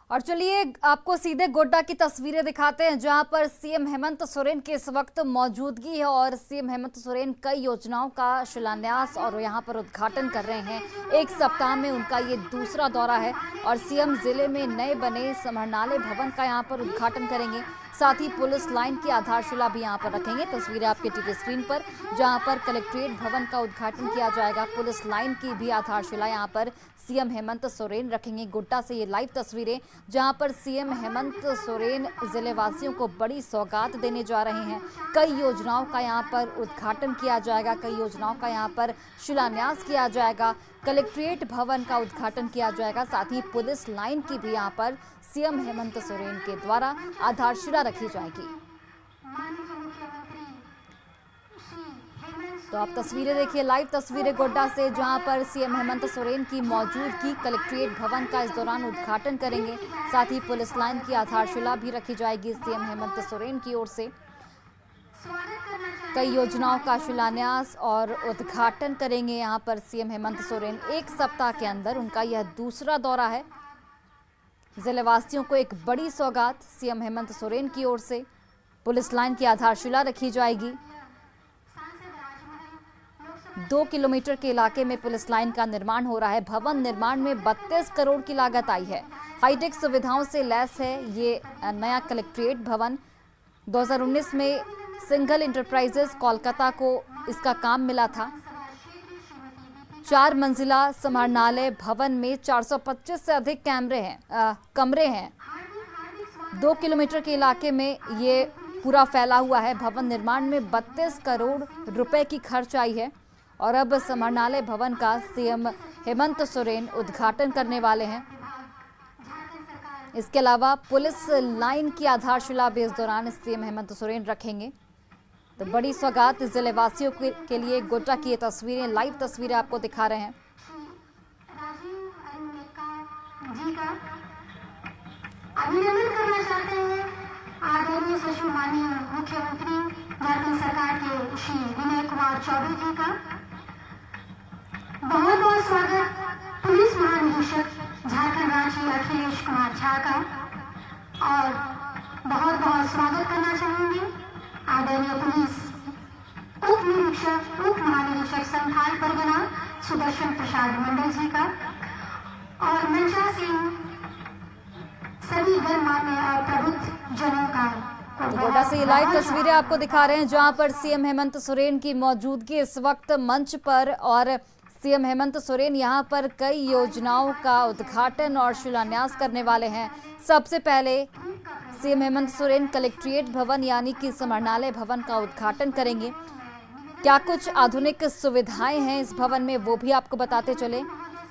और चलिए आपको सीधे गोड्डा की तस्वीरें दिखाते हैं, जहां पर सीएम हेमंत सोरेन की इस वक्त मौजूदगी है और सीएम हेमंत सोरेन कई योजनाओं का शिलान्यास और यहां पर उद्घाटन कर रहे हैं। एक सप्ताह में उनका ये दूसरा दौरा है और सीएम जिले में नए बने समाहरणालय भवन का यहां पर उद्घाटन करेंगे। साथ ही पुलिस लाइन की आधारशिला भी यहां पर रखेंगे। तस्वीरें आपके टीवी स्क्रीन पर, जहां पर कलेक्ट्रेट भवन का उद्घाटन किया जाएगा। पुलिस लाइन की भी आधारशिला यहां पर सीएम हेमंत सोरेन रखेंगे। गोड्डा से ये लाइव तस्वीरें, जहां पर सीएम हेमंत सोरेन जिले वासियों को बड़ी सौगात देने जा रहे हैं। कई योजनाओं का यहां पर उद्घाटन किया जाएगा, कई योजनाओं का यहां पर शिलान्यास किया जाएगा, कलेक्ट्रेट भवन का उद्घाटन किया जाएगा। साथ ही पुलिस लाइन की भी यहां पर सीएम हेमंत सोरेन के द्वारा आधारशिला रखी जाएगी। तो आप तस्वीरें देखिए, लाइव तस्वीरें गोड्डा से, जहां पर सीएम हेमंत सोरेन की मौजूदगी कलेक्ट्रेट भवन का इस दौरान उद्घाटन करेंगे। साथ ही पुलिस लाइन की आधारशिला भी रखी जाएगी सीएम हेमंत सोरेन की ओर से। कई योजनाओं का शिलान्यास और उद्घाटन करेंगे यहां पर सीएम हेमंत सोरेन। एक सप्ताह के अंदर उनका यह दूसरा दौरा है। जिलेवासियों को एक बड़ी सौगात सीएम हेमंत सोरेन की ओर से। पुलिस लाइन की आधारशिला रखी जाएगी। 2 किलोमीटर के इलाके में पुलिस लाइन का निर्माण हो रहा है। भवन निर्माण में 32 करोड़ की लागत आई है। हाईटेक सुविधाओं से लैस है ये नया कलेक्ट्रेट भवन। 2019 में सिंघल इंटरप्राइजेस कोलकाता को इसका काम मिला था। 4 मंजिला समाहरणालय भवन में 425 से अधिक कमरे हैं। 2 किलोमीटर के इलाके में ये पूरा फैला हुआ है। भवन निर्माण में 32 करोड़ रुपए की खर्च आई है और अब समाहरणालय भवन का सीएम हेमंत सोरेन उद्घाटन करने वाले हैं। इसके अलावा पुलिस लाइन की आधारशिला भी इस दौरान सीएम हेमंत सोरेन रखेंगे। तो बड़ी सौगात जिलेवासियों के लिए गोड्डा की ये तस्वीरें, लाइव तस्वीरें आपको दिखा रहे हैं। अभिनंदन करना चाहते हैं आदरणीय सचिव माननीय मुख्यमंत्री झारखंड सरकार के श्री विनय कुमार चौबे जी का। बहुत बहुत स्वागत पुलिस महानिदेशक झारखंड राज्य अखिलेश कुमार झा का, और बहुत बहुत स्वागत करना चाहूंगी आदरणीय पुलिस उप निरीक्षक उप महानिरीक्षक संथाल परगना सुदर्शन प्रसाद मंडल जी का, और मंचा सिंह सभी गणमान्य और प्रबुद्ध जनों का। गोड्डा से ये लाइव तस्वीरें आपको दिखा रहे हैं, जहां पर सीएम हेमंत सोरेन की मौजूदगी इस वक्त मंच पर, और सीएम हेमंत सोरेन यहां पर कई योजनाओं का उद्घाटन और शिलान्यास करने वाले हैं। सबसे पहले सीएम हेमंत सोरेन कलेक्ट्रेट भवन यानी कि समाहरणालय भवन का उद्घाटन करेंगे। क्या कुछ आधुनिक सुविधाएं हैं इस भवन में, वो भी आपको बताते चले।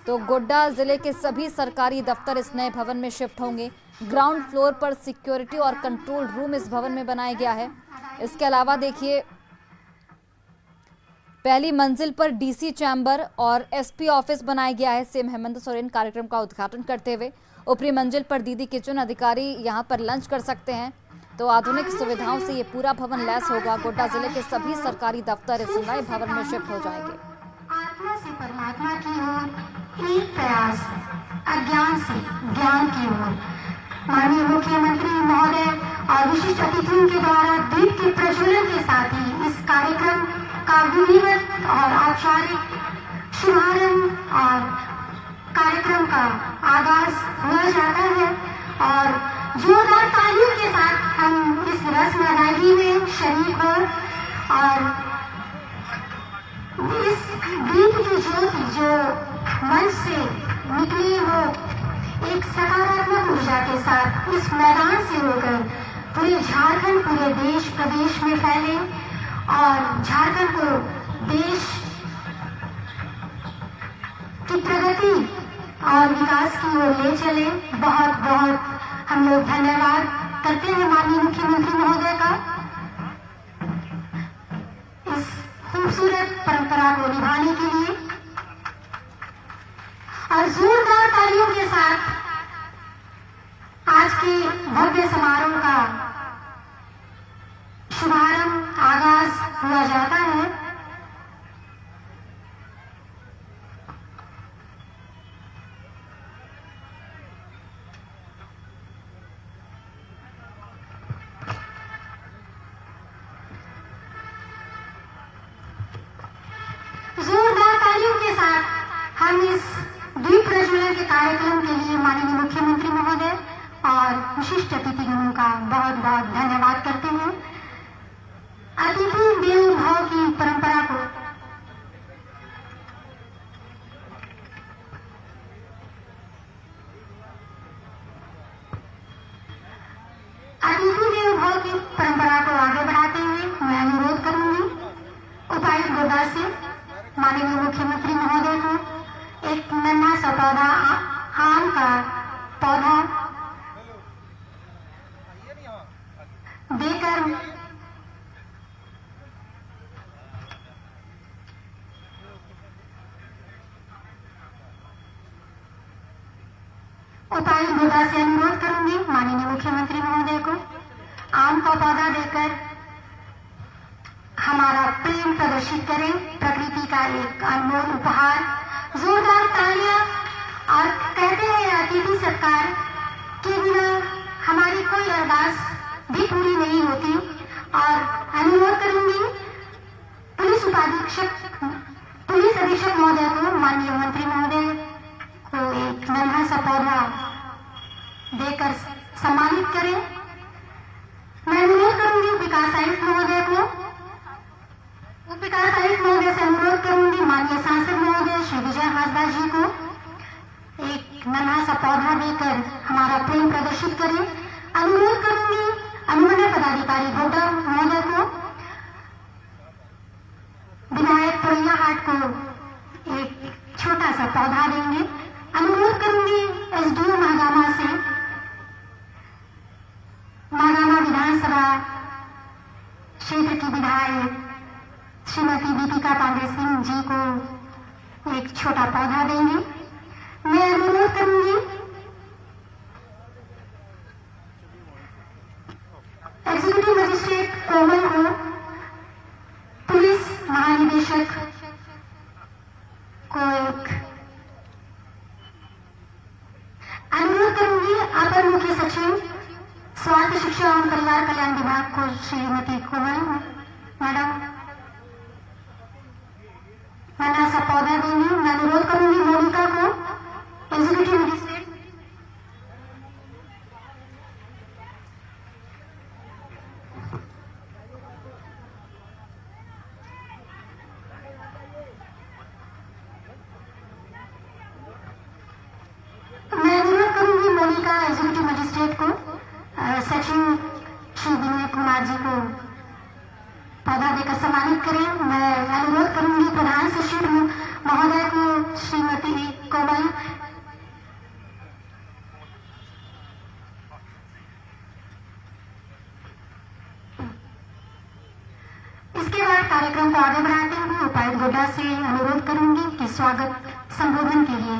तो गोड्डा जिले के सभी सरकारी दफ्तर इस नए भवन में शिफ्ट होंगे। ग्राउंड फ्लोर पर सिक्योरिटी और कंट्रोल रूम इस भवन में बनाया गया है। इसके अलावा देखिए, पहली मंजिल पर डीसी चैम्बर और एसपी ऑफिस बनाया गया है। सीएम हेमंत सोरेन कार्यक्रम का उद्घाटन करते हुए ऊपरी मंजिल पर दीदी किचन, अधिकारी यहां पर लंच कर सकते हैं। तो आधुनिक सुविधाओं से ये पूरा भवन लैस होगा। गोड्डा जिले के सभी सरकारी दफ्तर इस नए भवन में शिफ्ट हो जाएंगे। आत्मा से परमात्मा की ओर एक प्रयास, अज्ञान से ज्ञान की ओर। माननीय मुख्यमंत्री महोदय और विशिष्ट अतिथियों के द्वारा दीप के प्रज्वलन के साथ ही इस कार्यक्रम का विधिवत और औपचारिक शुभारंभ और कार्यक्रम का आगाज हुआ जाता है, और जोरदार तालियों के साथ हम इस रस्म अदायगी में शरीक हो और इस दीप की ज्योति जो मंच से निकली वो एक सकारात्मक ऊर्जा के साथ इस मैदान से होकर पूरे झारखंड, पूरे देश प्रदेश में फैले और झारखंड को देश की प्रगति और विकास की ओर ले चले। बहुत बहुत हम लोग धन्यवाद करते हैं माननीय मुख्यमंत्री महोदय का इस खूबसूरत परंपरा को निभाने के लिए। और जोरदार तालियों के साथ आज के भव्य समारोह का शुभारंभ, आगाज हुआ जाता है। साथ हम इस दीप प्रज्वलन के कार्यक्रम के लिए माननीय मुख्यमंत्री महोदय और विशिष्ट अतिथिगणों का बहुत बहुत धन्यवाद करते हैं। अतिथि देवो भव की परंपरा को आगे बढ़ाते हुए मैं अनुरोध करूंगी उपायुक्त गोड्डा से माननीय मुख्यमंत्री महोदय को एक नन्हा सा पौधा, आम का पौधा देकर उपायुक्त गोड्डा से अनुरोध करूंगी माननीय मुख्यमंत्री महोदय को आम का पौधा देकर हमारा प्रेम प्रदर्शित करें। प्रकृति का एक अनमोल उपहार, जोरदार तालियां। और कहते हैं अतिथि सत्कार के बिना हमारी कोई अरदास भी पूरी नहीं होती। और अनुरोध करूंगी पुलिस अधीक्षक महोदय को माननीय मंत्री महोदय को एक नन्हा सा पौधा देकर सम्मानित करें। मैं अनुरोध करूंगी विकास आयुक्त महोदय को, उप विकास आयुक्त महोदय से अनुरोध करूंगी माननीय सांसद महोदय श्री विजय हांसदा जी को एक नन्हा सा पौधा देकर हमारा प्रेम प्रदर्शित करें। अनुरोध करूंगी अनुमंडल पदाधिकारी गोड्डा महोदय को विधायक पुरैया हाट को एक छोटा सा पौधा देंगे। अनुरोध करूंगी एसडीओ महागामा से महागामा विधानसभा क्षेत्र की विधायक श्रीमती दीपिका पांडे सिंह जी को एक छोटा पौधा देंगे। मैं अनुरोध करूंगी एग्जीक्यूटिव मजिस्ट्रेट कोमल को पुलिस महानिदेशक को एक अनुरोध करूंगी अपर मुख्य सचिव स्वास्थ्य शिक्षा एवं परिवार कल्याण विभाग को श्रीमती कोमल मैडम नन्हा सा पौधा देंगी। मैं अनुरोध करूंगी मोनिका को एग्जीक्यूटिव मजिस्ट्रेट एग्जीक्यूटिव मजिस्ट्रेट को सचिव श्री विनय कुमार जी को पौधा देकर सम्मानित करें। मैं अनुरोध करूंगी प्रधान सचिव महोदय को श्रीमती कोमल इसके बाद कार्यक्रम को आगे बढ़ाते हुए उपायुक्त गोड्डा से अनुरोध करूंगी कि स्वागत संबोधन के लिए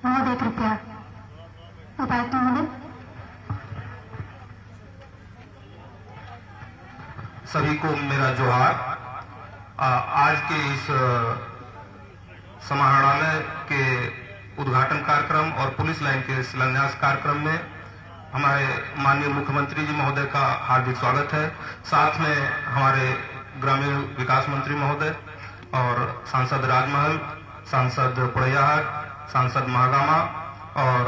महोदय कृपया उपायुक्त महोदय। सभी को मेरा जोहार। आज के इस समाहरणालय के उद्घाटन कार्यक्रम और पुलिस लाइन के शिलान्यास कार्यक्रम में हमारे माननीय मुख्यमंत्री जी महोदय का हार्दिक स्वागत है। साथ में हमारे ग्रामीण विकास मंत्री महोदय और सांसद राजमहल, सांसद पुरैयाहाट, सांसद महागामा और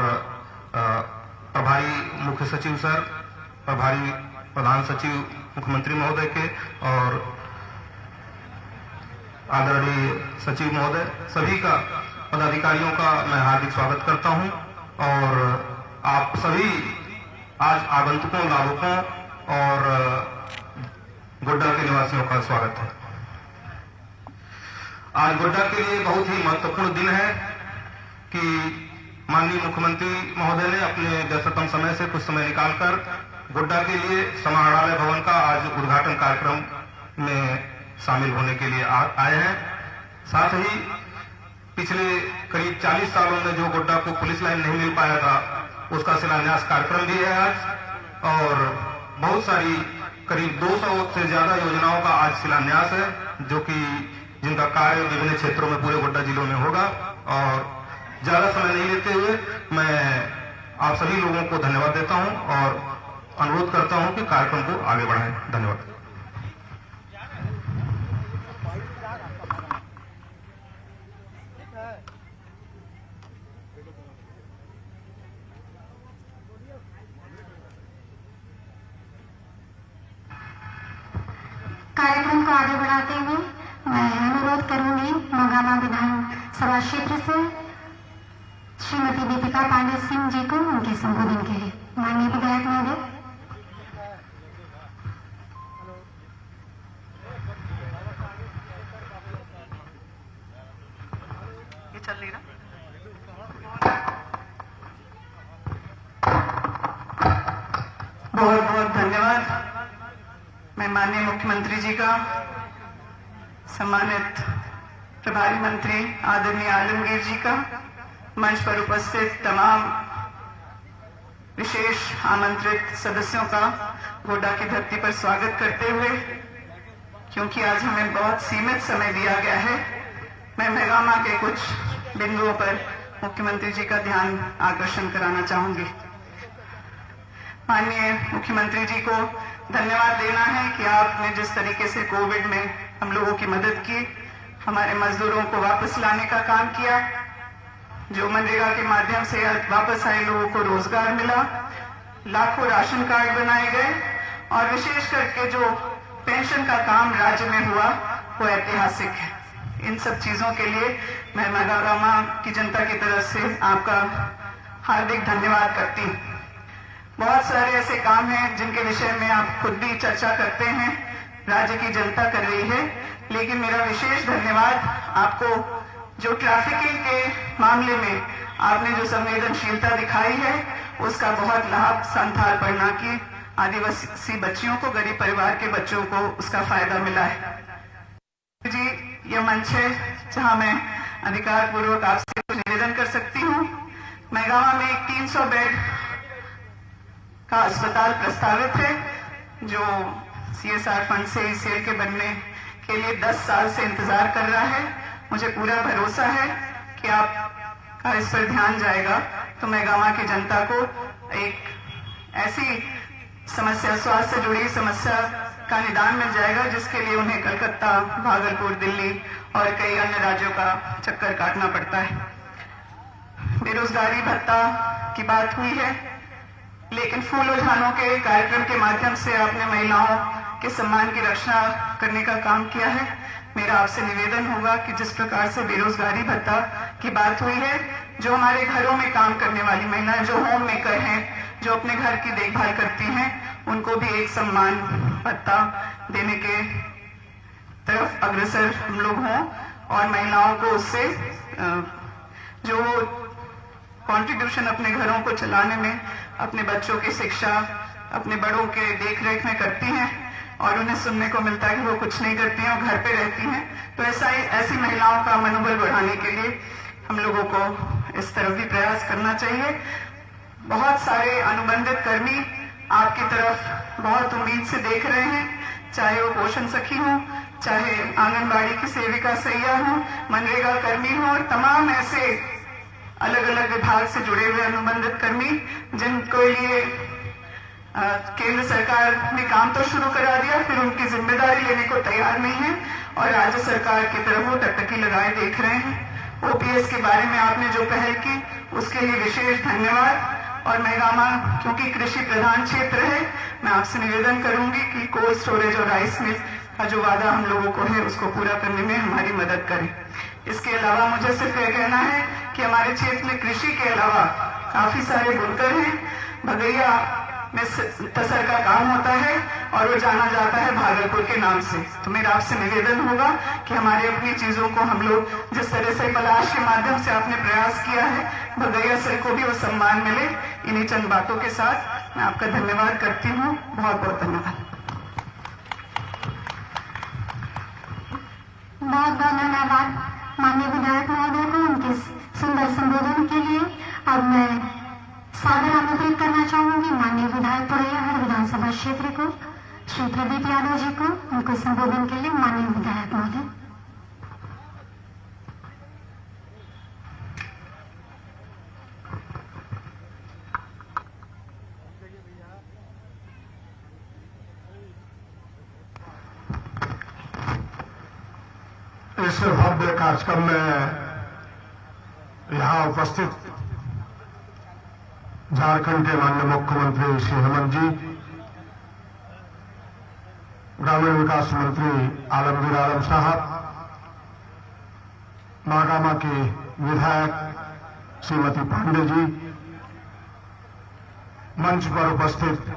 प्रभारी मुख्य सचिव सर, प्रभारी प्रधान सचिव मुख्यमंत्री महोदय के और आदरणीय सचिव महोदय, सभी का पदाधिकारियों का मैं हार्दिक स्वागत करता हूं। और आप सभी आज आगंतुकों, लाभुकों और गोड्डा के निवासियों का स्वागत है। आज गोड्डा के लिए बहुत ही महत्वपूर्ण दिन है कि माननीय मुख्यमंत्री महोदय ने अपने व्यस्ततम समय से कुछ समय निकालकर गोड्डा के लिए समाहरणालय भवन का आज उद्घाटन कार्यक्रम में शामिल होने के लिए आए हैं। साथ ही पिछले करीब 40 सालों में जो गोड्डा को पुलिस लाइन नहीं मिल पाया था, उसका शिलान्यास कार्यक्रम भी है आज। और बहुत सारी करीब 200 से ज्यादा योजनाओं का आज शिलान्यास है, जो कि जिनका कार्य विभिन्न क्षेत्रों में पूरे गोड्डा जिलों में होगा। और ज्यादा समय नहीं लेते हुए मैं आप सभी लोगों को धन्यवाद देता हूं और अनुरोध करता हूं कि कार्यक्रम को आगे बढ़ाएं। धन्यवाद। कार्यक्रम को आगे बढ़ाते हुए मैं अनुरोध करूंगी मोगामा विधानसभा क्षेत्र से श्रीमती दीपिका पांडे सिंह जी को उनके संबोधन के लिए। माननीय विधायक महोदय। चल रही ना। बहुत बहुत धन्यवाद। मैं माननीय मुख्यमंत्री जी का, सम्मानित प्रभारी मंत्री आदरणीय आलमगीर जी का, मंच पर उपस्थित तमाम विशेष आमंत्रित सदस्यों का गोड्डा की धरती पर स्वागत करते हुए, क्योंकि आज हमें बहुत सीमित समय दिया गया है, मैं मेगामा के कुछ बिंदुओं पर मुख्यमंत्री जी का ध्यान आकर्षण कराना चाहूंगी। माननीय मुख्यमंत्री जी को धन्यवाद देना है कि आपने जिस तरीके से कोविड में हम लोगों की मदद की, हमारे मजदूरों को वापस लाने का काम किया, जो मनरेगा के माध्यम से वापस आए लोगों को रोजगार मिला, लाखों राशन कार्ड बनाए गए और विशेष करके जो पेंशन का काम राज्य में हुआ वो ऐतिहासिक है। इन सब चीजों के लिए मैं मेगामा की जनता की तरफ से आपका हार्दिक धन्यवाद करती हूँ। बहुत सारे ऐसे काम हैं जिनके विषय में आप खुद भी चर्चा करते हैं, राज्य की जनता कर रही है, लेकिन मेरा विशेष धन्यवाद आपको जो ट्रैफिकिंग के मामले में आपने जो संवेदनशीलता दिखाई है, उसका बहुत लाभ संथाल पढ़ना की आदिवासी बच्चियों को, गरीब परिवार के बच्चों को उसका फायदा मिला है। जी, यह मंच है जहां मैं अधिकार पूर्वक आपसे निवेदन कर सकती हूँ। मेगामा में एक 300 बेड का अस्पताल प्रस्तावित है, जो CSR फंड से ECL के बनने के लिए 10 साल से इंतजार कर रहा है। मुझे पूरा भरोसा है कि आपका इस पर ध्यान जाएगा तो मेगामा की जनता को एक ऐसी समस्या, स्वास्थ्य से जुड़ी समस्या का निदान मिल जाएगा जिसके लिए उन्हें कलकत्ता, भागलपुर, दिल्ली और कई अन्य राज्यों का चक्कर काटना पड़ता है। बेरोजगारी भत्ता की बात हुई है, लेकिन फूल उद्यानों के कार्यक्रम के माध्यम से आपने महिलाओं के सम्मान की रक्षा करने का काम किया है। मेरा आपसे निवेदन होगा कि जिस प्रकार से बेरोजगारी भत्ता की बात हुई है, जो हमारे घरों में काम करने वाली महिलाएं, जो होम मेकर हैं, जो अपने घर की देखभाल करती हैं, उनको भी एक सम्मान भत्ता देने के तरफ अग्रसर हम लोग हों और महिलाओं को उससे जो कंट्रीब्यूशन अपने घरों को चलाने में, अपने बच्चों की शिक्षा, अपने बड़ों के देखरेख में करती हैं और उन्हें सुनने को मिलता है कि वो कुछ नहीं करती हैं और घर पे रहती हैं, तो ऐसी महिलाओं का मनोबल बढ़ाने के लिए हम लोगों को इस तरफ भी प्रयास करना चाहिए। बहुत सारे अनुबंधित कर्मी आपकी तरफ बहुत उम्मीद से देख रहे हैं, चाहे वो पोषण सखी हो, चाहे आंगनबाड़ी की सेविका सैया हो, मनरेगा कर्मी हो और तमाम ऐसे अलग अलग विभाग से जुड़े हुए अनुबंधित कर्मी जिनको लिए केंद्र सरकार ने काम तो शुरू करा दिया, फिर उनकी जिम्मेदारी लेने को तैयार नहीं है और राज्य सरकार की तरफ वो टकटकी लगाए देख रहे हैं। OPS के बारे में आपने जो पहल की उसके लिए विशेष धन्यवाद। और मेगामा क्योंकि कृषि प्रधान क्षेत्र है, मैं आपसे निवेदन करूंगी कि कोल्ड स्टोरेज और राइस मिल का जो वादा हम लोगों को है उसको पूरा करने में हमारी मदद करें। इसके अलावा मुझे सिर्फ यह कहना है कि हमारे क्षेत्र में कृषि के अलावा काफी सारे बुनकर हैं। भगैया में तसर का काम होता है और वो जाना जाता है भागलपुर के नाम से। तो मेरा आपसे निवेदन होगा कि हमारी अपनी चीजों को हम लोग जिस तरह से पलाश के माध्यम से आपने प्रयास किया है, भगैया सर को भी वो सम्मान मिले। इन्हीं चंद बातों के साथ मैं आपका धन्यवाद करती हूँ। बहुत बहुत धन्यवाद। बहुत बहुत धन्यवाद माननीय विधायक महोदय को उनके सुंदर संबोधन के लिए। अब मैं सादर आमंत्रित करना चाहूंगी माननीय विधायक पुरैयागढ़ विधानसभा क्षेत्र को, श्री प्रदीप यादव जी को, उनको संबोधन के लिए। माननीय विधायक महोदय। इस भव्य कार्यक्रम में यहाँ उपस्थित झारखंड के माननीय मुख्यमंत्री श्री हेमंत जी, ग्रामीण विकास मंत्री आलमगीर आलम साहब, महागामा के विधायक श्रीमती पांडे जी, मंच पर उपस्थित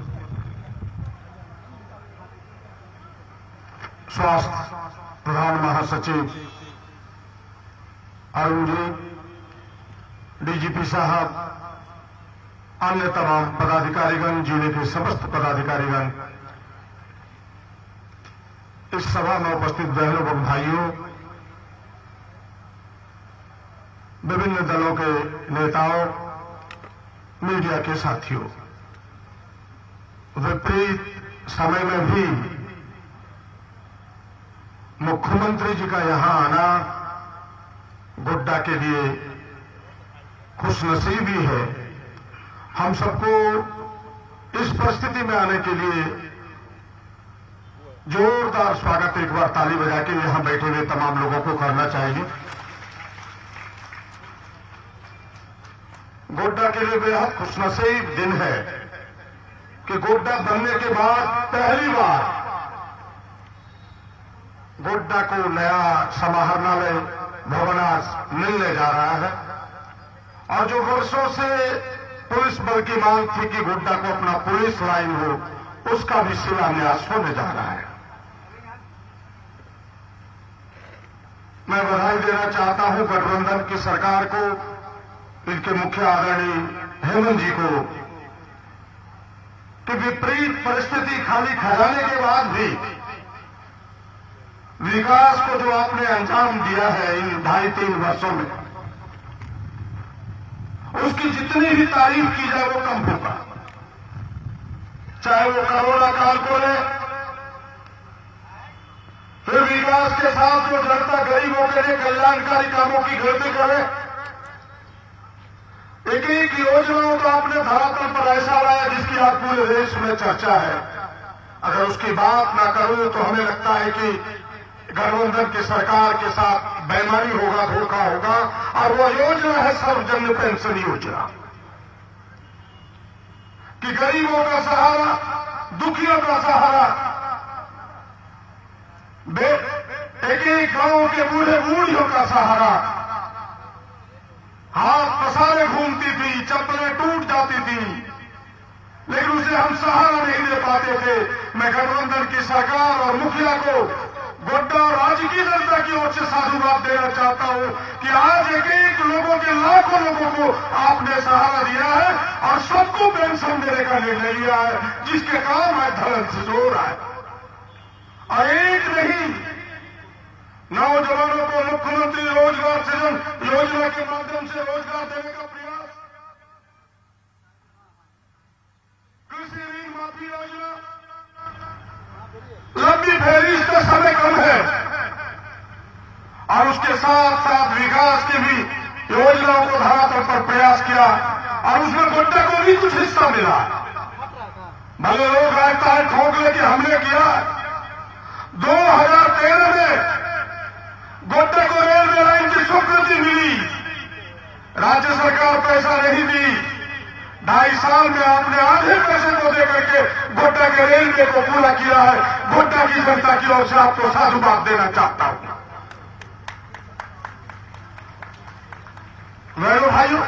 स्वास्थ्य प्रधान महासचिव अरुण जी, डीजीपी साहब, अन्य तमाम पदाधिकारीगण, जिले के समस्त पदाधिकारीगण, इस सभा में उपस्थित बहनों व भाइयों, विभिन्न दलों के नेताओं, मीडिया के साथियों, विपरीत समय में भी मुख्यमंत्री जी का यहां आना गोड्डा के लिए खुशनसीबी है। हम सबको इस परिस्थिति में आने के लिए जोरदार स्वागत एक बार ताली बजा के यहां बैठे हुए तमाम लोगों को करना चाहिए। गोड्डा के लिए बेहद खुशनसीब दिन है कि गोड्डा बनने के बाद पहली बार गोड्डा को नया समाहरणालय भवन आज मिलने जा रहा है। और जो वर्षों से पुलिस बल की मांग थी कि गोड्डा को अपना पुलिस लाइन हो, उसका भी शिलान्यास होने जा रहा है। मैं बधाई देना चाहता हूं गठबंधन की सरकार को, इनके मुख्य आदरणीय हेमंत जी को, कि विपरीत परिस्थिति खाली खजाने के बाद भी विकास को जो आपने अंजाम दिया है इन 2.5-3 वर्षों में, उसकी जितनी भी तारीफ की जाए वो कम होगा। चाहे वो कोरोना काल को ले, फिर विकास के साथ जो जनता गरीबों के लिए कल्याणकारी कामों की गिनती करे, एक एक योजनाओं को आपने धरातल पर ऐसा लाया जिसकी आज पूरे देश में चर्चा है। अगर उसकी बात ना करूं तो हमें लगता है कि गठबंधन की सरकार के साथ बेईमानी होगा, धोखा होगा। और वह योजना है सर्वजन पेंशन योजना, कि गरीबों का सहारा, दुखियों का सहारा, एक एक गांव के बूढ़े बूढ़ियों का सहारा। हाथ पसारे घूमती थी, चप्पलें टूट जाती थी, लेकिन उसे हम सहारा नहीं दे पाते थे। मैं गठबंधन की सरकार और मुखिया को, गोड्डा और राज्य की जनता की ओर से साधुवाद देना चाहता हूं कि आज एक एक लोगों के, लाखों लोगों को आपने सहारा दिया है और सबको पेंशन देने का निर्णय लिया है, जिसके काम है धर्म से जोड़ है। और एक नहीं, नौजवानों को मुख्यमंत्री रोजगार सृजन योजना के माध्यम से रोजगार देने का प्रयास, कृषि ऋण माफी योजना, लंबी फेरी का समय कम है, और उसके साथ साथ विकास की भी योजनाओं को धरातल पर प्रयास किया, और उसमें गोड्डा को भी कुछ हिस्सा मिला। भले लोग लगता है ठोकले के हमले किया। 2013 में गोड्डा को रेलवे लाइन की स्वीकृति मिली, राज्य सरकार पैसा नहीं दी। 2.5 साल में आपने आधे पैसे को देकर के गोड्डा के रेलवे को पूरा किया है। गोड्डा की जनता की ओर से आपको साधुवाद देना चाहता हूं। बहनों भाइयों,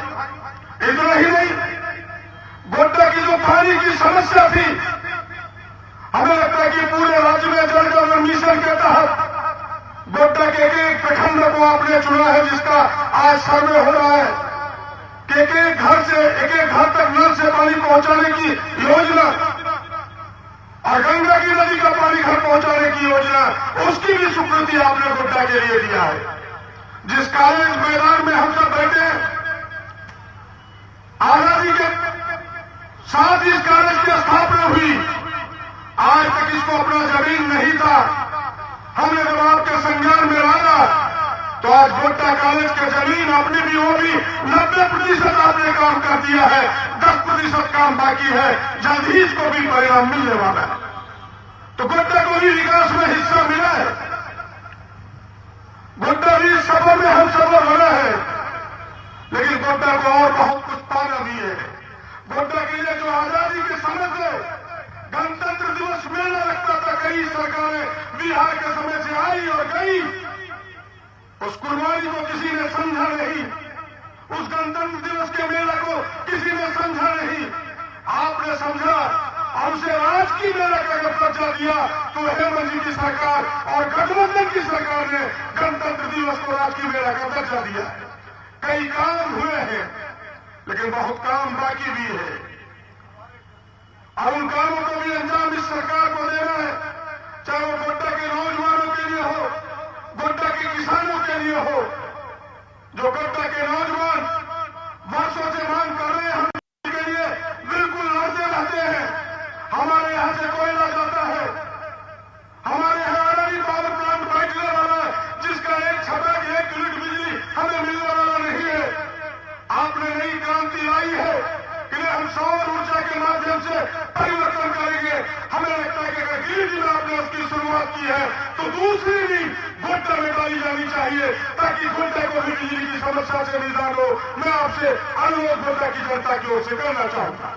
इतना ही नहीं, गोड्डा की जो पानी की समस्या थी, हमें लगता है कि पूरे राज्य में जल जीवन मिशन के तहत गोड्डा के एक प्रखंड को आपने चुना है, जिसका आज सर्वे हो रहा है कि एक एक घर तक नल से पानी पहुंचाने की योजना, और गंगा की नदी का पानी घर पहुंचाने की योजना, उसकी भी स्वीकृति आपने गोड्डा के लिए दिया है। जिस कॉलेज मैदान में हम सब बैठे हैं, आजादी के साथ इस कॉलेज की स्थापना हुई। आज तक इसको अपना जमीन नहीं था। हमने जब आपके संज्ञान में लाया तो आज गोड्डा कॉलेज के जमीन अपनी भी होगी। 90% आपने काम कर दिया है, 10% काम बाकी है। जल्द ही इसको भी परिणाम मिलने वाला है। तो गोड्डा को भी विकास में हिस्सा मिला है। गोड्डा भी सफर में हम सफल हो रहे हैं, लेकिन गोड्डा को और बहुत कुछ पाना भी है। गोड्डा के लिए जो आजादी के समय से गणतंत्र दिवस मेला लगता था, कई कई सरकारें बिहार के समय से आई और गई, उस कुर्बानी को किसी ने समझा नहीं, उस गणतंत्र दिवस के मेला को किसी ने समझा नहीं। आपने समझा और उसे राजकीय मेला का दर्जा दिया, तो हेमंत जी की सरकार और गठबंधन की सरकार ने गणतंत्र दिवस को राजकीय मेला का दर्जा दिया है। कई काम हुए हैं, लेकिन बहुत काम बाकी भी है और उन कामों को भी अंजाम इस सरकार को देना है, चाहे वो गोड्डा के नौजवानों के लिए हो, गोड्डा के किसानों के लिए हो। जो गोड्डा के नौजवान वर्षों से मांग कर रहे हैं, हम के लिए बिल्कुल लड़ते रहते हैं। हमारे यहां से कोयला जाता है, हमारे यहां अलग पावर प्लांट बैठने वाला है, जिसका एक छटाक 1 यूनिट बिजली हमें मिलने वाला नहीं है। आपने नई क्रांति लाई है कि हम सौर ऊर्जा के माध्यम से परिवर्तन करेंगे। हमें लगता है कि अगर गिरिडीह में आपने उसकी शुरुआत की है, तो दूसरी भी गोड्डा में डाली जानी चाहिए, ताकि गोड्डा को भी बिजली की समस्या से निदान हो। मैं आपसे अनुरोध गोड्डा की जनता की ओर से करना चाहूंगा।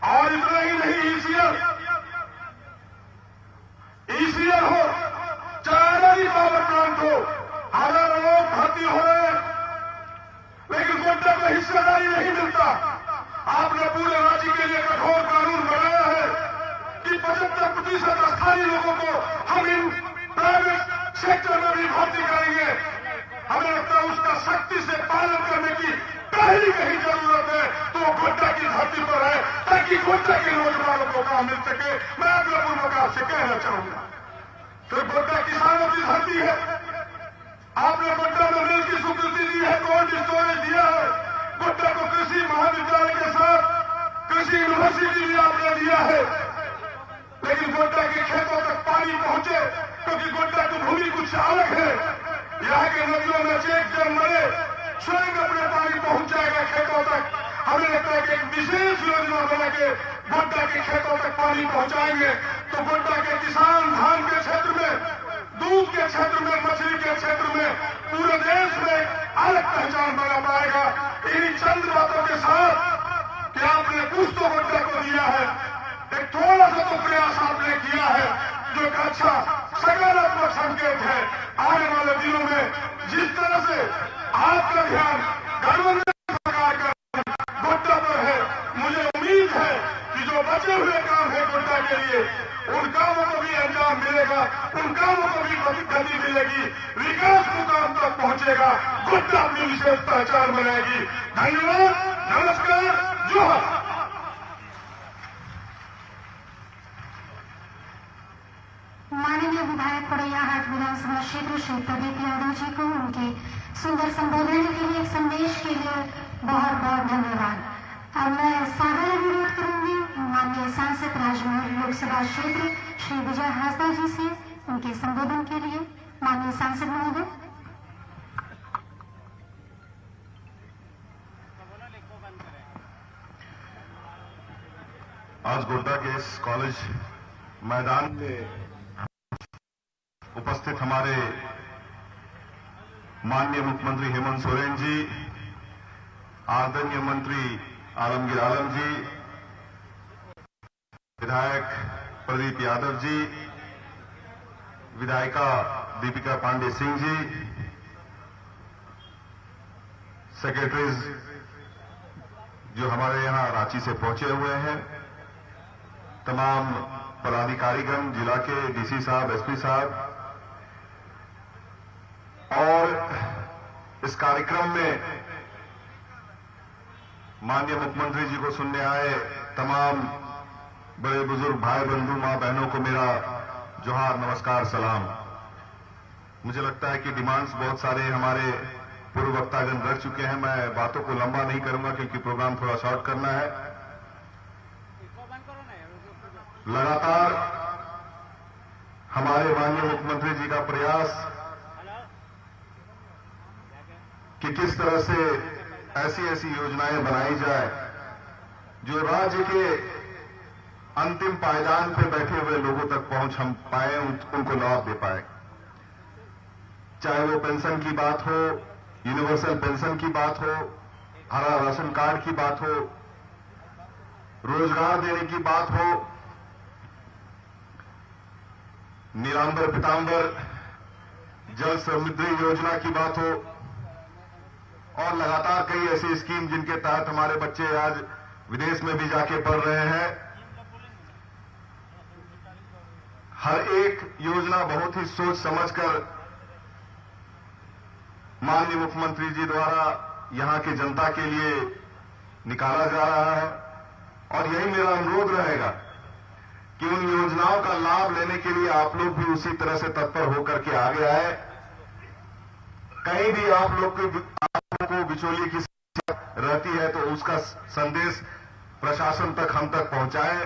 और इतना ही नहीं, ईसीएल हो, चाहे पावर प्लांट हो, हजारों लोग भर्ती हो रहे हैं, लेकिन गोड्डा को हिस्सेदारी नहीं मिलता। आपने पूरे राज्य के लिए कठोर कानून बनाया है कि 75% स्थानीय लोगों को हम इन प्राइवेट सेक्टर में भी भर्ती करेंगे। हमें लगता है उसका सख्ती से पालन करने की पहली कहीं जरूरत है, तो वो गोड्डा की धरती पर है, ताकि गोड्डा के नौजवानों को काम मिल सके। मैं आग्रहपूर्वक आपसे कहना चाहूंगा, तो गोड्डा किसानों की धरती है। आपने गोड्डा में मिल की स्वीकृति दी है, कोल्ड स्टोरेज दिया है, गोड्डा को कृषि महाविद्यालय के साथ कृषि यूनिवर्सिटी भी आपने दिया है, लेकिन गोड्डा के खेतों तक पानी पहुंचे, क्योंकि गोड्डा की भूमि कुछ अलग है। यहाँ के नदियों में चेक जब मरे, स्वयं अपने पानी पहुंच जाएगा खेतों तक। हमें लगता है कि एक विशेष योजना बना के गोड्डा के खेतों तक पानी पहुंचाएंगे, तो गोड्डा के किसान धान के क्षेत्र में, दूध के क्षेत्र में, मछली के क्षेत्र में पूरे देश में अलग पहचान बना पाएगा। इन चंद बातों के साथ कि आपने कुछ तो गोड्डा को दिया है, एक थोड़ा सा तो प्रयास आपने किया है, जो एक अच्छा सकारात्मक संकेत है। आने वाले दिनों में जिस तरह से आपका ध्यान गठबंधन सरकार का गोड्डा पर है, मुझे उम्मीद है कि जो बचे हुए काम है गोड्डा के लिए, उन कामों को भी अंजाम मिलेगा, उन कामों को भी गति मिलेगी, विकास मुकाम तक पहुंचेगा, गोड्डा अपनी विशेष पहचान बनाएगी। धन्यवाद, नमस्कार, जोहार। माननीय विधायक पड़ैयाहाट विधानसभा क्षेत्र श्री प्रदीप यादव जी को उनके सुंदर संबोधन के लिए, संदेश के लिए बहुत बहुत धन्यवाद। अब मैं सादर अनुरोध करूंगी माननीय सांसद राजमहल लोकसभा क्षेत्र श्री विजय हासदा जी से उनके संबोधन के लिए। माननीय सांसद महोदय। आज गोड्डा के इस कॉलेज मैदान में उपस्थित हमारे माननीय मुख्यमंत्री हेमंत सोरेन जी, आदरणीय मंत्री आलमगीर आलम जी, विधायक प्रदीप यादव जी, विधायिका दीपिका पांडे सिंह जी, सेक्रेटरीज जो हमारे यहां रांची से पहुंचे हुए हैं, तमाम पदाधिकारीगण, जिला के डीसी साहब, एसपी साहब, और इस कार्यक्रम में माननीय मुख्यमंत्री जी को सुनने आए तमाम बड़े बुजुर्ग भाई बंधु, मां बहनों को मेरा जोहार, नमस्कार, सलाम। मुझे लगता है कि डिमांड्स बहुत सारे हमारे पूर्व वक्तागण रख चुके हैं। मैं बातों को लंबा नहीं करूंगा क्योंकि प्रोग्राम थोड़ा शॉर्ट करना है। लगातार हमारे माननीय मुख्यमंत्री जी का प्रयास कि किस तरह से ऐसी ऐसी योजनाएं बनाई जाए जो राज्य के अंतिम पायदान पर बैठे हुए लोगों तक पहुंच हम पाए, उनको लाभ दे पाए। चाहे वो पेंशन की बात हो, यूनिवर्सल पेंशन की बात हो, हरा राशन कार्ड की बात हो, रोजगार देने की बात हो, नीलांबर पीतांबर जल समृद्धि योजना की बात हो और लगातार कई ऐसी स्कीम जिनके तहत हमारे बच्चे आज विदेश में भी जाके पढ़ रहे हैं। हर एक योजना बहुत ही सोच समझकर माननीय मुख्यमंत्री जी द्वारा यहां की जनता के लिए निकाला जा रहा है और यही मेरा अनुरोध रहेगा कि उन योजनाओं का लाभ लेने के लिए आप लोग भी उसी तरह से तत्पर होकर के आगे आए। कहीं भी आप लोग को बिचौलिए की रहती है तो उसका संदेश प्रशासन तक हम तक पहुंचाए,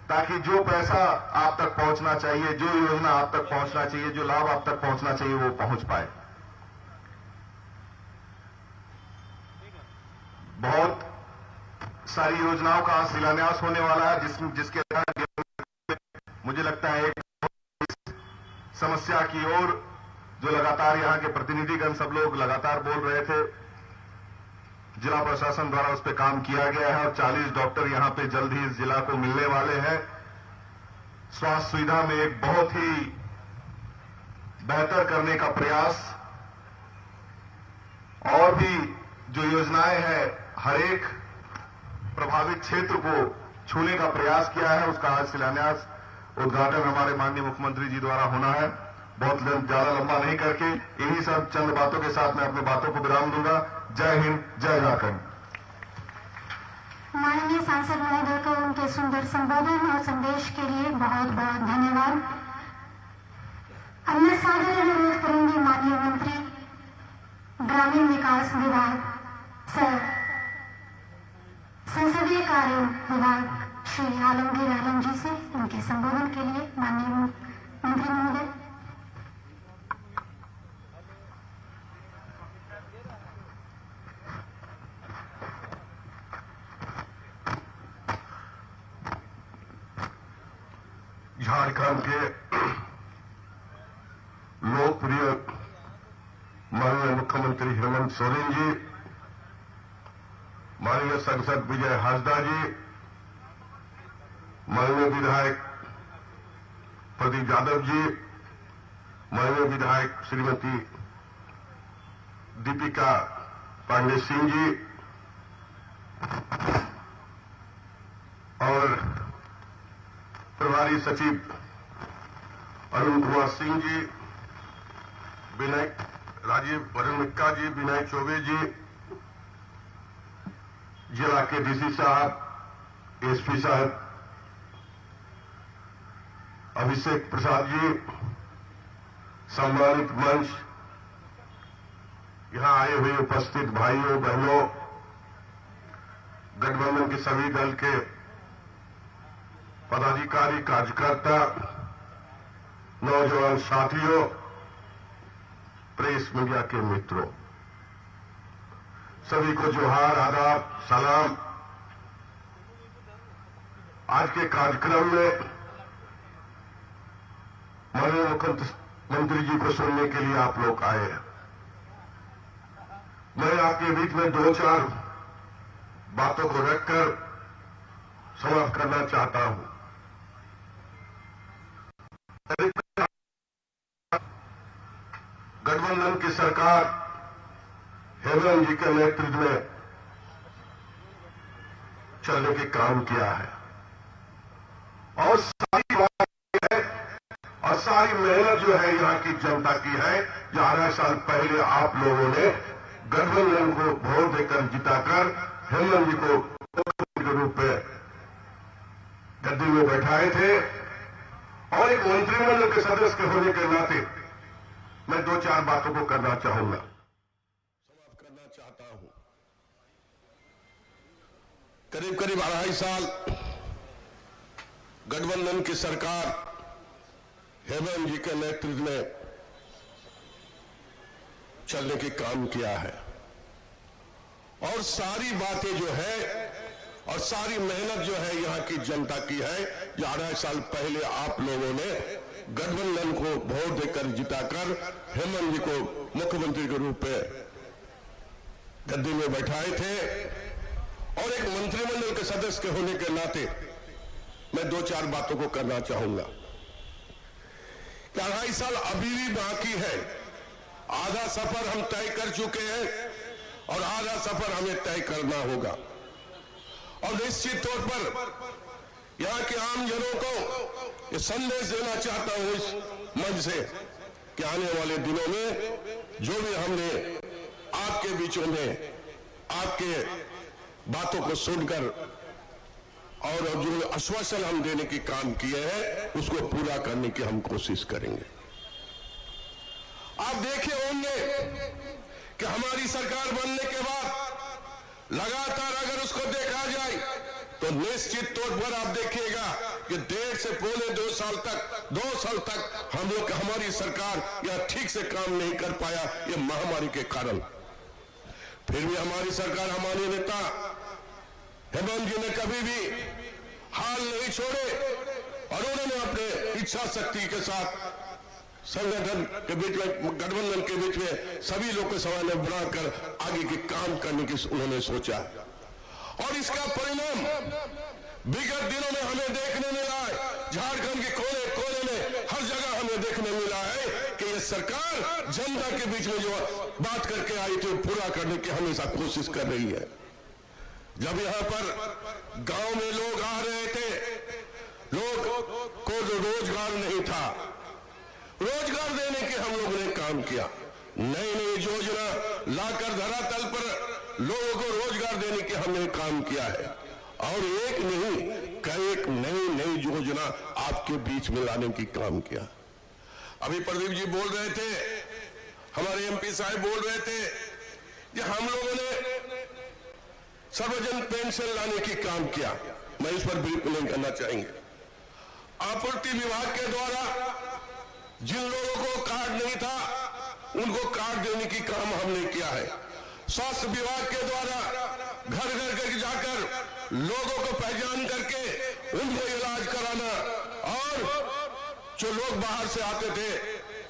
ताकि जो पैसा आप तक पहुंचना चाहिए, जो योजना आप तक पहुंचना चाहिए, जो लाभ आप तक पहुंचना चाहिए वो पहुंच पाए। बहुत सारी योजनाओं का शिलान्यास होने वाला है जिसके तहत मुझे लगता है एक समस्या की ओर जो लगातार यहां के प्रतिनिधिगण सब लोग लगातार बोल रहे थे, जिला प्रशासन द्वारा उस पर काम किया गया है और 40 डॉक्टर यहां पे जल्द ही इस जिला को मिलने वाले हैं। स्वास्थ्य सुविधा में एक बहुत ही बेहतर करने का प्रयास और भी जो योजनाएं हैं हर एक प्रभावित क्षेत्र को छूने का प्रयास किया है, उसका आज शिलान्यास उद्घाटन हमारे माननीय मुख्यमंत्री जी द्वारा होना है। बहुत ज्यादा लंबा नहीं करके इन्हीं सब चंद बातों के साथ मैं अपनी बातों को विराम दूंगा। जय हिंद, जय झारखंड। माननीय सांसद महोदय को उनके सुंदर संबोधन और संदेश के लिए बहुत बहुत धन्यवाद। अब मैं सादर अनुरोध करूंगी माननीय मंत्री ग्रामीण विकास विभाग सर संसदीय कार्य विभाग श्री आलमगीर आलम जी से उनके संबोधन के लिए माननीय मंत्री महोदय। झारखंड के लोकप्रिय माननीय मुख्यमंत्री हेमंत सोरेन जी, माननीय सांसद विजय हाजदा जी, माननीय विधायक प्रदीप यादव जी, माननीय विधायक श्रीमती दीपिका पांडे सिंह जी और प्रभारी सचिव अरुण कुमार सिंह जी, विनय राजीव वरुणिका जी, विनय चौबे जी, जिला के डीसी साहब, एसपी साहब अभिषेक प्रसाद जी, सम्मानित मंच, यहां आए हुए उपस्थित भाइयों बहनों, गठबंधन के सभी दल के पदाधिकारी, कार्यकर्ता, नौजवान साथियों, प्रेस मीडिया के मित्रों, सभी को जोहार, आदाब, सलाम। आज के कार्यक्रम में माननीय मुख्यमंत्री जी को सुनने के लिए आप लोग आए हैं। मैं आपके बीच में 2-4 बातों को रखकर समाप्त करना चाहता हूं। गठबंधन की सरकार हेमंत जी के नेतृत्व में चलने के काम किया है और सारी बात है और सारी मेहनत जो है यहां की जनता की है। 11 साल पहले आप लोगों ने गठबंधन को वोट देकर जिताकर हेमंत जी को मुख्यमंत्री के रूप में गद्दी में बैठाए थे और एक मंत्रिमंडल के सदस्य के होने के नाते मैं 2-4 बातों को करना चाहूंगा, समाप्त करना चाहता हूं। करीब 2.5 साल गठबंधन की सरकार हेमंत जी के नेतृत्व में चलने के काम किया है और सारी बातें जो है और सारी मेहनत जो है यहां की जनता की है। 11 साल पहले आप लोगों ने गठबंधन को वोट देकर जिताकर हेमंत जी को मुख्यमंत्री के रूप में गद्दी में बैठाए थे और एक मंत्रिमंडल के सदस्य के होने के नाते मैं 2-4 बातों को करना चाहूंगा। कि 2.5 साल अभी भी बाकी है। आधा सफर हम तय कर चुके हैं और आधा सफर हमें तय करना होगा। और निश्चित तौर पर यहां के आम जनों को ये संदेश देना चाहता हूं इस मंच से कि आने वाले दिनों में जो भी हमने आपके बीचों में आपके बातों को सुनकर और जो आश्वासन हम देने की काम किए हैं उसको पूरा करने की हम कोशिश करेंगे। आप देखे होंगे कि हमारी सरकार बनने के बाद लगातार अगर उसको देखा जाए तो निश्चित तौर पर आप देखिएगा कि 1.5 से पौने 2 साल तक हम लोग हमारी सरकार यह ठीक से काम नहीं कर पाया, ये महामारी के कारण। फिर भी हमारी सरकार, हमारे नेता हेमंत जी ने कभी भी हाल नहीं छोड़े और उन्होंने अपने इच्छा शक्ति के साथ संगठन के बीच में, गठबंधन के बीच में सभी लोग को समन्वय बनाकर आगे के काम करने की उन्होंने सोचा और इसका परिणाम विगत दिनों में हमें देखने मिला है। झारखंड के कोने कोने में हर जगह हमें देखने मिला है कि यह सरकार जनता के बीच में जो बात करके आई थी पूरा करने की हमेशा कोशिश कर रही है। जब यहां पर गांव में लोग आ रहे थे, लोग को जो रोजगार नहीं था, रोजगार देने के हम लोगों ने काम किया। नई नई योजना लाकर धरातल पर लोगों को रोजगार देने के हमने काम किया है और एक नहीं कई नई योजना आपके बीच में लाने की काम किया। अभी प्रदीप जी बोल रहे थे, हमारे एमपी साहब बोल रहे थे कि हम लोगों ने सर्वजन पेंशन लाने की काम किया। मैं इस पर बिल्कुल नहीं करना चाहेंगे। आपूर्ति विभाग के द्वारा जिन लोगों को कार्ड नहीं था उनको कार्ड देने की काम हमने किया है। स्वास्थ्य विभाग के द्वारा घर घर के जाकर लोगों को पहचान करके उनको इलाज कराना और जो लोग बाहर से आते थे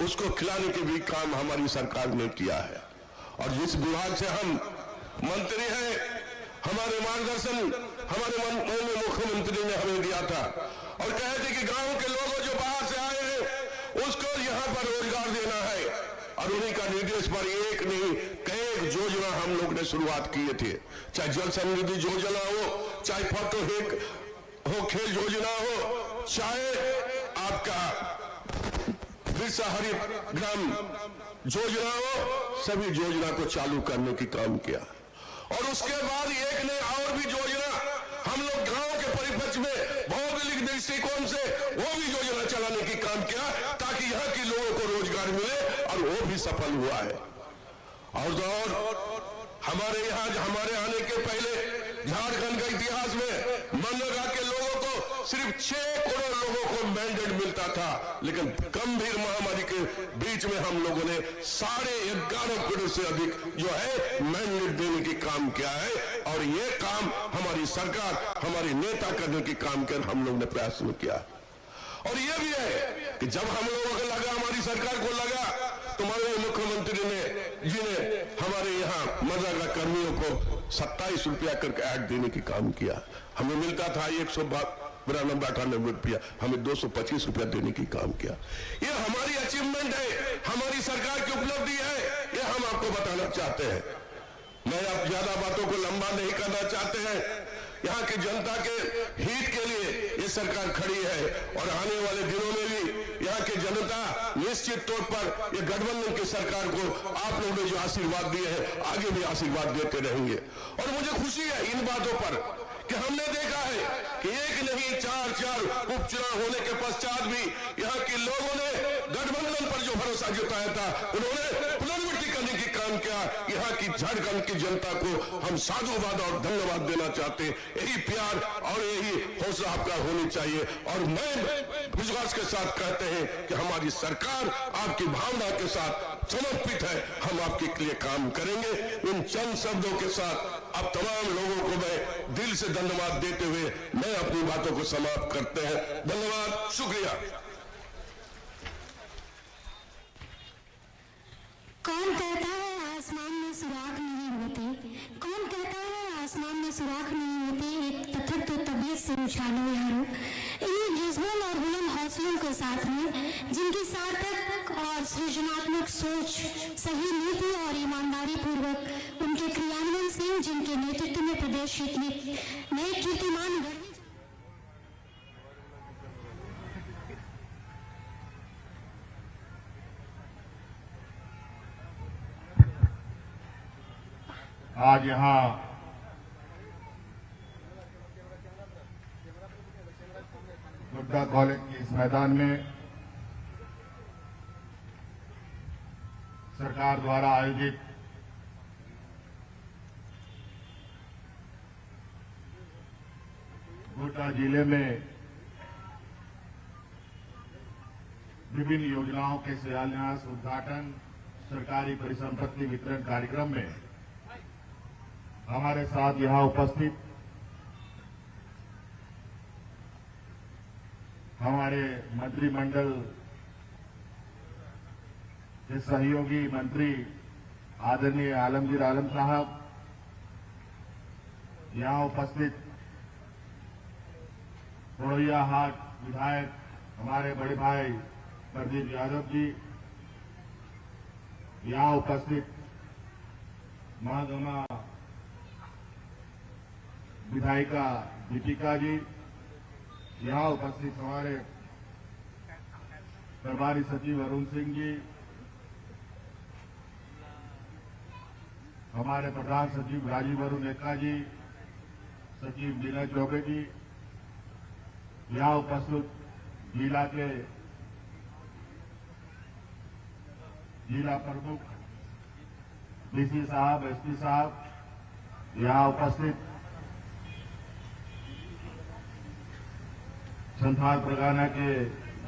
उसको खिलाने के भी काम हमारी सरकार ने किया है। और जिस विभाग से हम मंत्री हैं, हमारे मार्गदर्शन हमारे माननीय मुख्यमंत्री ने हमें दिया था और कहे थे कि गांव के लोगों जो बाहर से आए हैं उसको यहां पर रोजगार देना है और उन्हीं का निर्देश पर एक नहीं कई योजना हम लोग ने शुरुआत किए थे। चाहे जल समृद्धि योजना हो, चाहे फोटो हो खेल योजना हो, चाहे आपका बिरसा हरित ग्राम योजना हो, सभी योजना को चालू करने की काम किया। और उसके बाद एक ने और भी योजना हम लोग गांव के परिप्रेक्ष्य में भौगोलिक दृष्टिकोण से वो भी योजना चलाने की काम किया ताकि यहाँ के लोगों को रोजगार मिले और वो भी सफल हुआ है। और हमारे यहाँ हमारे आने के पहले झारखंड के इतिहास में मनरेगा के लोगों को सिर्फ 6 करोड़ लोगों को मैंडेट मिलता था, लेकिन गंभीर महामारी के बीच में हम लोगों ने 11.5 करोड़ से अधिक जो है मैंडेट देने की काम किया है। और ये काम हमारी सरकार, हमारे नेता करने की काम कर हम लोग ने प्रयास किया। और ये भी है कि जब हम लोगों को लगा, हमारी सरकार को लगा, तो माननीय मुख्यमंत्री जी ने हमारे यहाँ मनरेगा कर्मियों को 27 रुपया करके ऐड देने की काम किया। हमें मिलता था 192-98 रुपया, हमें 225 रुपया देने की काम किया। ये हमारी अचीवमेंट है, हमारी सरकार की उपलब्धि है, ये हम आपको बताना चाहते हैं। मैं आप ज्यादा बातों को लंबा नहीं करना चाहते हैं। यहाँ की जनता के हित के लिए ये सरकार खड़ी है और आने वाले दिनों में भी यहाँ की जनता निश्चित तौर पर ये गठबंधन की सरकार को आप लोगों ने जो आशीर्वाद दिए हैं आगे भी आशीर्वाद देते रहेंगे। और मुझे खुशी है इन बातों पर कि हमने देखा है कि एक नहीं 4 उपचुनाव होने के पश्चात भी यहाँ के लोगों ने गठबंधन पर जो भरोसा जताया था उन्होंने पुनर्वृत्ति करने की काम किया। यहाँ की झारखंड की जनता को हम साधुवाद और धन्यवाद देना चाहते। यही प्यार और यही हौसला आपका होनी चाहिए। और मैं विश्वास के साथ कहते हैं कि हमारी सरकार आपकी भावना के साथ समर्पित है, हम आपके लिए काम करेंगे। इन चंद शब्दों के साथ अब तमाम लोगों को मैं दिल से धन्यवाद देते हुए मैं अपनी बातों को समाप्त करते हैं। धन्यवाद, शुक्रिया। कौन कहता है आसमान में सुराख नहीं होते? कौन कहता है आसमान में सुराख नहीं होते? एक तथक तो तबीयत से उछालो यारो। इन जज्बों और बुलंद हौसलों के साथ में, जिनकी सार्थक और सृजनात्मक सोच, सही नीति और ईमानदारी पूर्वक उनके क्रियान्वयन से जिनके नेतृत्व में प्रदेश इतने नए कीर्तिमान गढ़े। आज यहाँ गोड्डा कॉलेज के इस मैदान में सरकार द्वारा आयोजित गोड्डा जिले में विभिन्न योजनाओं के शिलान्यास, उद्घाटन, सरकारी परिसंपत्ति वितरण कार्यक्रम में हमारे साथ यहां उपस्थित हमारे मंत्रिमंडल के सहयोगी मंत्री आदरणीय आलमगीर आलम साहब, यहां उपस्थित बड़ोइया हाट विधायक हमारे बड़े भाई प्रदीप यादव जी, यहां उपस्थित महागमा विधायिका दीपिका जी, यहां उपस्थित हमारे प्रभारी सचिव अरुण सिंह जी, हमारे प्रधान सचिव राजीव अरुण एक्का जी, सचिव विनय चौबे जी, यहां उपस्थित जिला के जिला प्रमुख डीसी साहब, एसपी साहब, यहां उपस्थित संथाल परगना के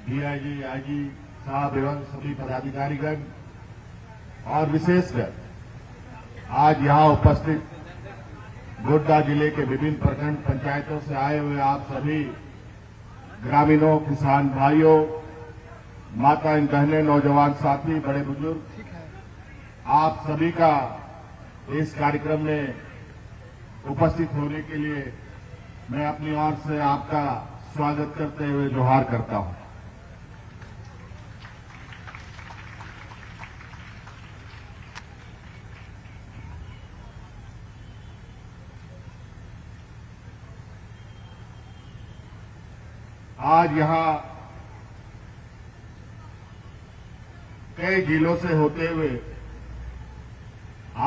डीआईजी, आईजी साहब एवं सभी पदाधिकारीगण और विशेषकर आज यहां उपस्थित गोड्डा जिले के विभिन्न प्रखंड पंचायतों से आए हुए आप सभी ग्रामीणों, किसान भाइयों, माताएं, बहनें, नौजवान साथी, बड़े बुजुर्ग, आप सभी का इस कार्यक्रम में उपस्थित होने के लिए मैं अपनी ओर से आपका स्वागत करते हुए जोहार करता हूं। आज यहां कई जिलों से होते हुए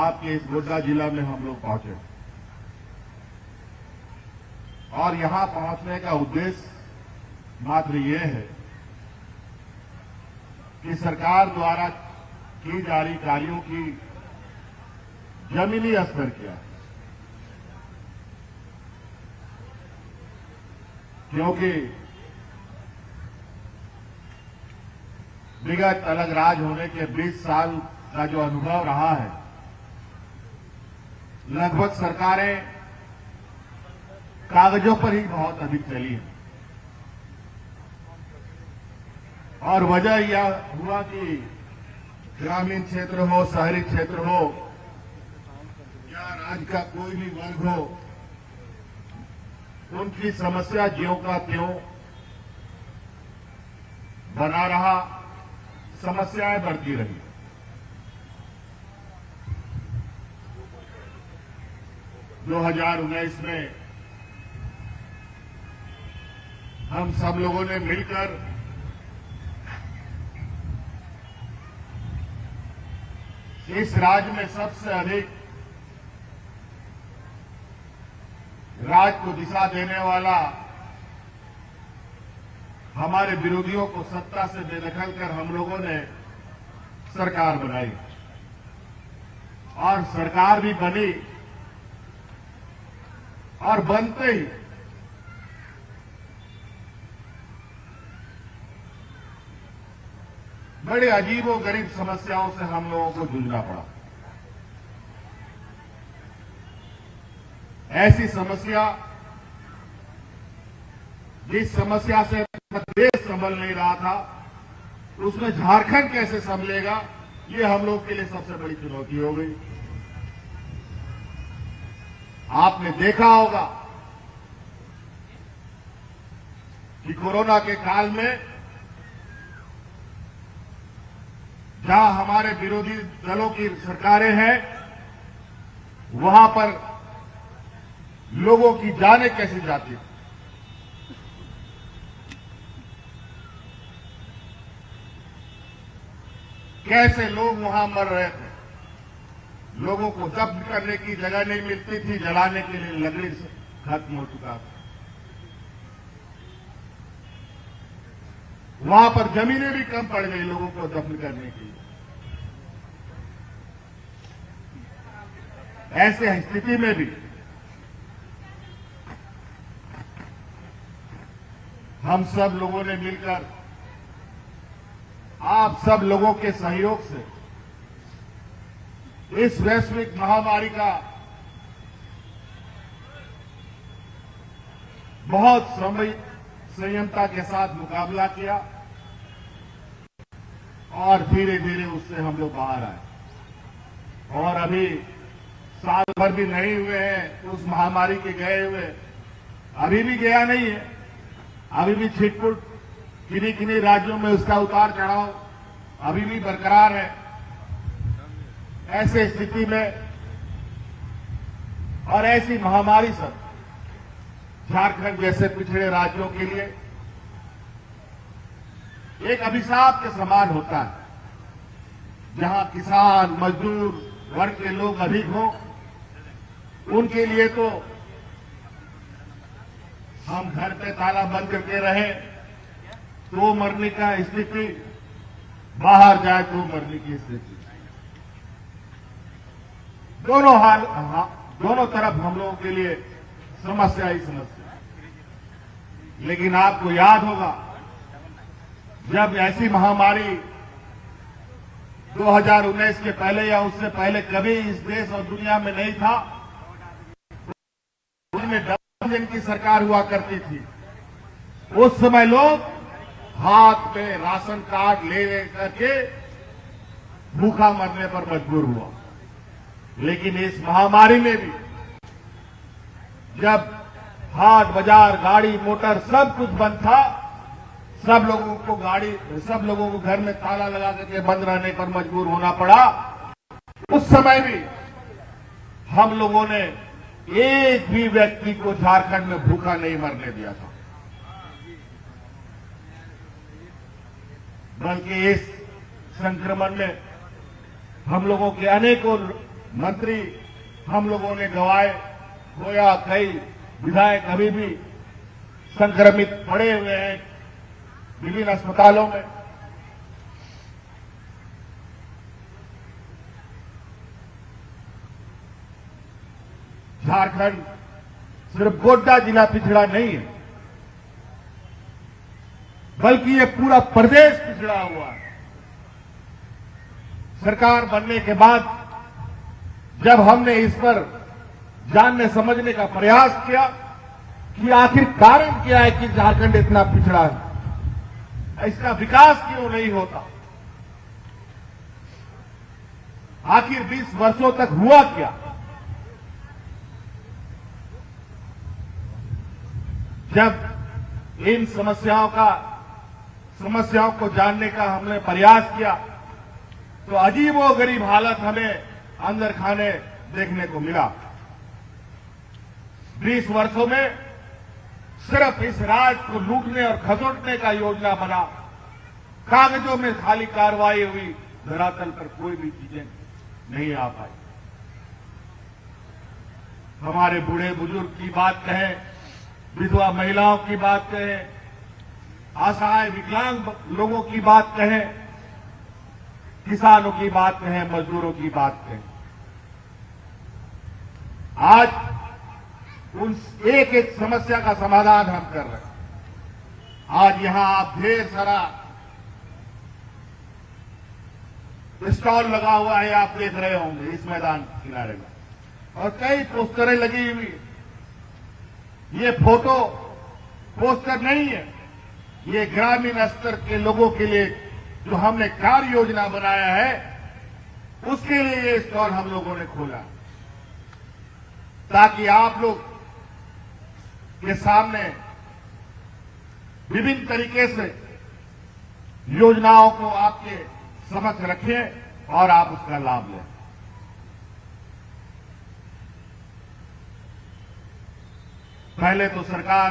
आपके इस गोड्डा जिला में हम लोग पहुंचे और यहां पहुंचने का उद्देश्य मात्र ये है कि सरकार द्वारा की जा रही कार्यों की जमीनी स्तर क्या है, क्योंकि विगत अलग राज होने के 20 साल का जो अनुभव रहा है, लगभग सरकारें कागजों पर ही बहुत अधिक चली है और वजह यह हुआ कि ग्रामीण क्षेत्र हो, शहरी क्षेत्र हो या राज्य का कोई भी वर्ग हो, उनकी समस्या ज्यों का त्यों बना रहा, समस्याएं बढ़ती रही। दो 2019 में हम सब लोगों ने मिलकर इस राज्य में सबसे अधिक राज्य को दिशा देने वाला, हमारे विरोधियों को सत्ता से बेदखल कर हम लोगों ने सरकार बनाई और सरकार भी बनी और बनते ही बड़े अजीबो गरीब समस्याओं से हम लोगों को जूझना पड़ा। ऐसी समस्या, जिस समस्या से प्रदेश संभल नहीं रहा था, उसमें झारखंड कैसे संभलेगा, ये हम लोग के लिए सबसे बड़ी चुनौती हो गई। आपने देखा होगा कि कोरोना के काल में जहां हमारे विरोधी दलों की सरकारें हैं, वहां पर लोगों की जानें कैसे जाती थी। कैसे लोग वहां मर रहे थे। लोगों को दफन करने की जगह नहीं मिलती थी, जलाने के लिए लकड़ी से खत्म हो चुका था। वहां पर जमीनें भी कम पड़ गई लोगों को दफन करने के लिए। ऐसे स्थिति में भी हम सब लोगों ने मिलकर, आप सब लोगों के सहयोग से इस वैश्विक महामारी का बहुत संयमता के साथ मुकाबला किया और धीरे धीरे उससे हम लोग बाहर आए। और अभी साल भर भी नहीं हुए हैं उस महामारी के गए हुए, अभी भी गया नहीं है। अभी भी छिटपुट किन्हीं किन्हीं राज्यों में उसका उतार चढ़ाव अभी भी बरकरार है। ऐसे स्थिति में और ऐसी महामारी सब झारखंड जैसे पिछड़े राज्यों के लिए एक अभिशाप के समान होता है। जहां किसान, मजदूर वर्ग के लोग अधिक हों, उनके लिए तो हम घर पे ताला बंद करके रहे तो मरने का स्थिति, बाहर जाए तो मरने की स्थिति, दोनों तरफ हम लोगों के लिए समस्या ही समस्या। लेकिन आपको याद होगा जब ऐसी महामारी 2019 के पहले या उससे पहले कभी इस देश और दुनिया में नहीं था, उसमें डबल की सरकार हुआ करती थी। उस समय लोग हाथ में राशन कार्ड ले करके भूखा मरने पर मजबूर हुआ। लेकिन इस महामारी में भी जब हाट बाजार, गाड़ी मोटर सब कुछ बंद था, सब लोगों को घर में ताला लगा करके बंद रहने पर मजबूर होना पड़ा। उस समय भी हम लोगों ने एक भी व्यक्ति को झारखंड में भूखा नहीं मरने दिया था, बल्कि इस संक्रमण में हम लोगों के अनेकों मंत्री हम लोगों ने गंवाए, खोया। कई विधायक अभी भी संक्रमित पड़े हुए हैं विभिन्न अस्पतालों में। झारखंड सिर्फ गोड्डा जिला पिछड़ा नहीं है, बल्कि ये पूरा प्रदेश पिछड़ा हुआ है। सरकार बनने के बाद जब हमने इस पर जानने समझने का प्रयास किया कि आखिर कारण क्या है कि झारखंड इतना पिछड़ा है, इसका विकास क्यों नहीं होता, आखिर 20 वर्षों तक हुआ क्या। जब इन समस्याओं को जानने का हमने प्रयास किया तो अजीबोगरीब हालत हमें अंदर खाने देखने को मिला। 20 वर्षों में सिर्फ इस राज्य को लूटने और खसोटने का योजना बना। कागजों में खाली कार्रवाई हुई, धरातल पर कोई भी चीजें नहीं आ पाई। हमारे बूढ़े बुजुर्ग की बात कहें, विधवा महिलाओं की बात कहें, असहाय विकलांग लोगों की बात कहें, किसानों की बात कहें, मजदूरों की बात कहें, आज उन एक एक समस्या का समाधान हम कर रहे हैं। आज यहां आप ढेर सारा स्टॉल लगा हुआ है, आप देख रहे होंगे इस मैदान किनारे में, और कई पोस्टरें लगी हुई। ये फोटो पोस्टर नहीं है, ये ग्रामीण स्तर के लोगों के लिए जो हमने कार्य योजना बनाया है उसके लिए ये स्टॉल हम लोगों ने खोला, ताकि आप लोग के सामने विभिन्न तरीके से योजनाओं को आपके समक्ष रखिए और आप उसका लाभ लें। पहले तो सरकार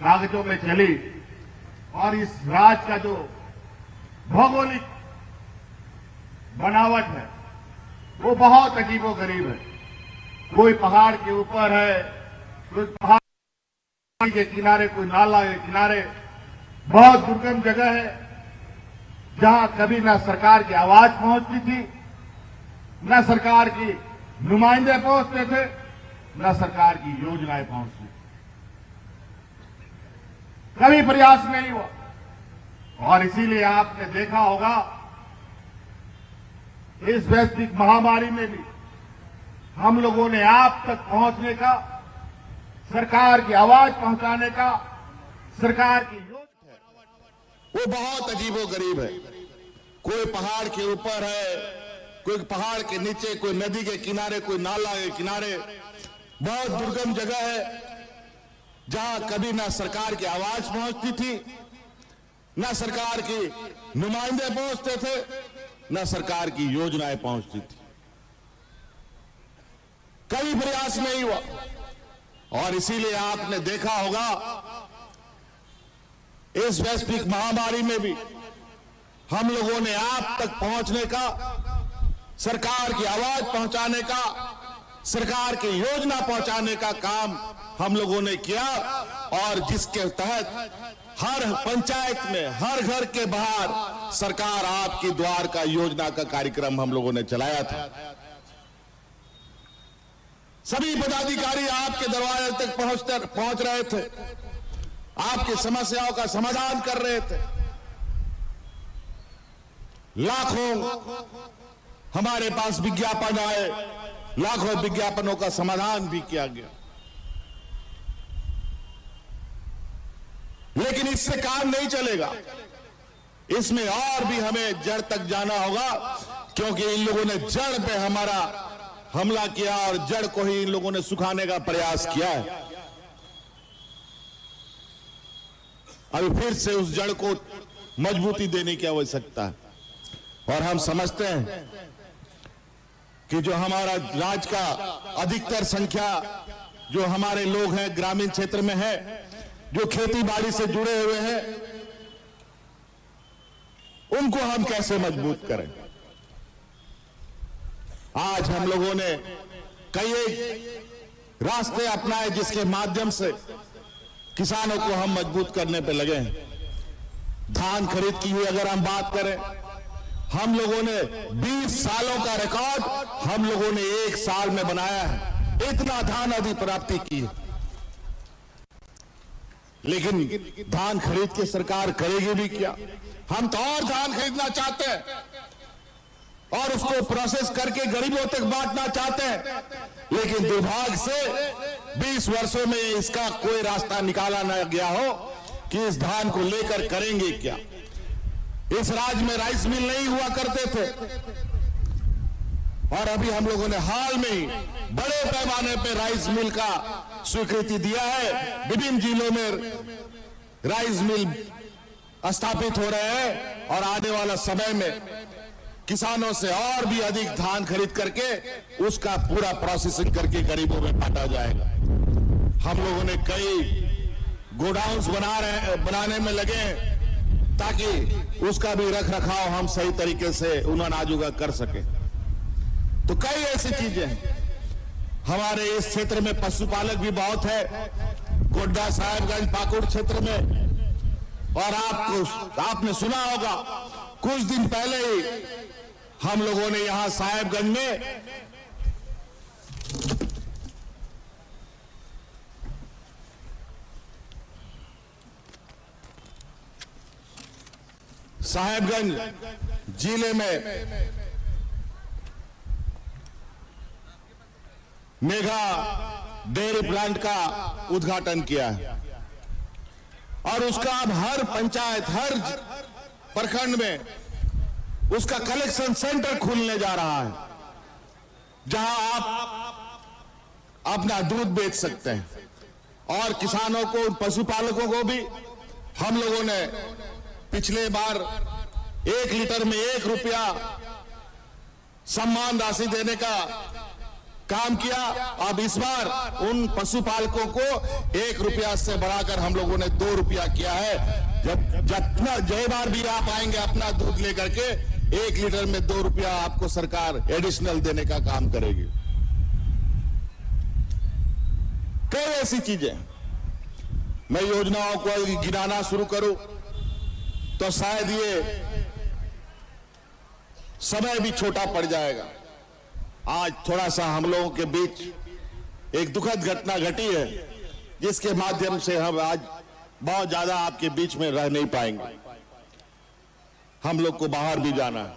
कागजों में चली और इस राज्य का जो भौगोलिक बनावट है वो बहुत अजीबोगरीब है। कोई पहाड़ के ऊपर है, कोई पहाड़ के किनारे, कोई नाला के किनारे, बहुत दुर्गम जगह है जहां कभी ना सरकार की आवाज पहुंचती थी, न सरकार की नुमाइंदे पहुंचते थे, न सरकार की योजनाएं पहुंचती थी। कभी प्रयास नहीं हुआ और इसीलिए आपने देखा होगा इस वैश्विक महामारी में भी हम लोगों ने आप तक पहुंचने का, सरकार की आवाज पहुंचाने का, सरकार की योजना, वो बहुत अजीबोगरीब है। कोई पहाड़ के ऊपर है, कोई पहाड़ के नीचे, कोई नदी के किनारे, कोई नाला के किनारे, बहुत दुर्गम जगह है जहां कभी ना सरकार की आवाज पहुंचती थी, ना सरकार की नुमाइंदे पहुंचते थे, ना सरकार की योजनाएं पहुंचती थी। कभी प्रयास नहीं हुआ और इसीलिए आपने देखा होगा इस वैश्विक महामारी में भी हम लोगों ने आप तक पहुंचने का, सरकार की आवाज पहुंचाने का, सरकार की योजना पहुंचाने का काम हम लोगों ने किया और जिसके तहत हर पंचायत में, हर घर के बाहर सरकार आपकी द्वार का योजना का कार्यक्रम हम लोगों ने चलाया था। सभी पदाधिकारी आपके दरवाजे तक पहुंच रहे थे, आपकी समस्याओं का समाधान कर रहे थे। लाखों हमारे पास विज्ञापन आए, लाखों विज्ञापनों का समाधान भी किया गया, लेकिन इससे काम नहीं चलेगा। इसमें और भी हमें जड़ तक जाना होगा, क्योंकि इन लोगों ने जड़ पे हमारा हमला किया और जड़ को ही इन लोगों ने सुखाने का प्रयास किया है। अभी फिर से उस जड़ को मजबूती देने की आवश्यकता है और हम समझते हैं कि जो हमारा राज्य का अधिकतर संख्या जो हमारे लोग हैं ग्रामीण क्षेत्र में है, जो खेती बाड़ी से जुड़े हुए हैं, उनको हम कैसे मजबूत करें। आज हम लोगों ने कई रास्ते अपनाए जिसके माध्यम से किसानों को हम मजबूत करने पे लगे हैं। धान खरीद की हुई अगर हम बात करें, हम लोगों ने 20 सालों का रिकॉर्ड हम लोगों ने 1 साल में बनाया है। इतना धान अधिप्राप्ति की है, लेकिन धान खरीद के सरकार करेगी भी क्या। हम तो और धान खरीदना चाहते हैं और उसको प्रोसेस करके गरीबों तक बांटना चाहते हैं, लेकिन दुर्भाग्य से 20 वर्षों में इसका कोई रास्ता निकाला न गया हो कि इस धान को लेकर करेंगे क्या। इस राज्य में राइस मिल नहीं हुआ करते थे और अभी हम लोगों ने हाल में ही बड़े पैमाने पर राइस मिल का स्वीकृति दिया है। विभिन्न जिलों में राइस मिल स्थापित हो रहे हैं और आने वाला समय में किसानों से और भी अधिक धान खरीद करके उसका पूरा प्रोसेसिंग करके गरीबों में बांटा जाएगा। हम लोगों ने कई गोडाउन्स बनाने में लगे ताकि उसका भी रख रखाव हम सही तरीके से उन अनाजों का कर सके। तो कई ऐसी चीजें हैं। हमारे इस क्षेत्र में पशुपालक भी बहुत है, गोड्डा, साहेबगंज, पाकुड़ क्षेत्र में। और आपने सुना होगा कुछ दिन पहले ही हम लोगों ने यहां साहेबगंज में जिले में मेगा डेयरी प्लांट का उद्घाटन किया है और उसका अब हर पंचायत, हर प्रखंड में उसका कलेक्शन सेंटर खुलने जा रहा है, जहां आप अपना दूध बेच सकते हैं। और किसानों को, पशुपालकों को भी हम लोगों ने पिछले बार 1 लीटर में 1 रुपया सम्मान राशि देने का काम किया। अब इस बार उन पशुपालकों को 1 रुपया से बढ़ाकर हम लोगों ने 2 रुपया किया है। जितना जय बार भी आप आएंगे अपना दूध लेकर के 1 लीटर में 2 रुपया आपको सरकार एडिशनल देने का काम करेगी। कई ऐसी चीजें, मैं योजनाओं को गिनाना शुरू करूं तो शायद ये समय भी छोटा पड़ जाएगा। आज थोड़ा सा हम लोगों के बीच एक दुखद घटना घटी है, जिसके माध्यम से हम आज बहुत ज्यादा आपके बीच में रह नहीं पाएंगे। हम लोग को बाहर भी जाना है,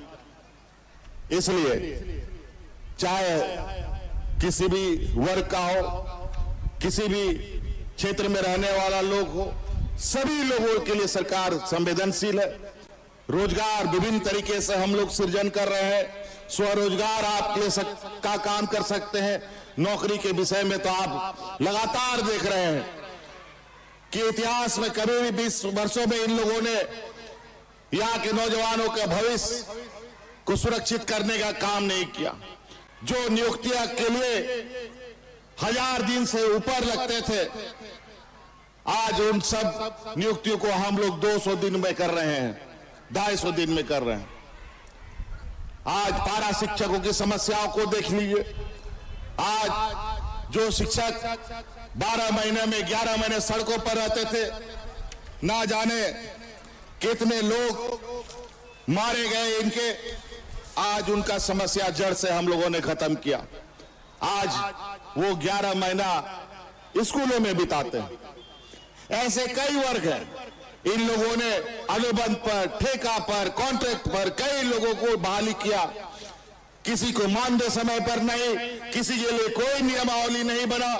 इसलिए चाहे किसी भी वर्ग का हो, किसी भी क्षेत्र में रहने वाला लोग हो, सभी लोगों के लिए सरकार संवेदनशील है। रोजगार विभिन्न तरीके से हम लोग सृजन कर रहे हैं। स्वरोजगार आप ले का काम कर सकते हैं। नौकरी के विषय में तो आप लगातार देख रहे हैं कि इतिहास में कभी भी 20 वर्षों में इन लोगों ने यहाँ के नौजवानों के भविष्य को सुरक्षित करने का काम नहीं किया। जो नियुक्तियां के लिए 1000 दिन से ऊपर लगते थे, आज उन सब नियुक्तियों को हम लोग 200 दिन में कर रहे हैं, 250 दिन में कर रहे हैं। आज पारा शिक्षकों की समस्याओं को देख लीजिए। आज जो शिक्षक 12 महीने में 11 महीने सड़कों पर रहते थे, ना जाने कितने लोग मारे गए इनके, आज उनका समस्या जड़ से हम लोगों ने खत्म किया। आज वो 11 महीना स्कूलों में बिताते हैं। ऐसे कई वर्ग हैं, इन लोगों ने अनुबंध पर, ठेका पर, कॉन्ट्रैक्ट पर कई लोगों को बहाली किया। किसी को मानदेय समय पर नहीं, किसी के लिए कोई नियमावली नहीं बना,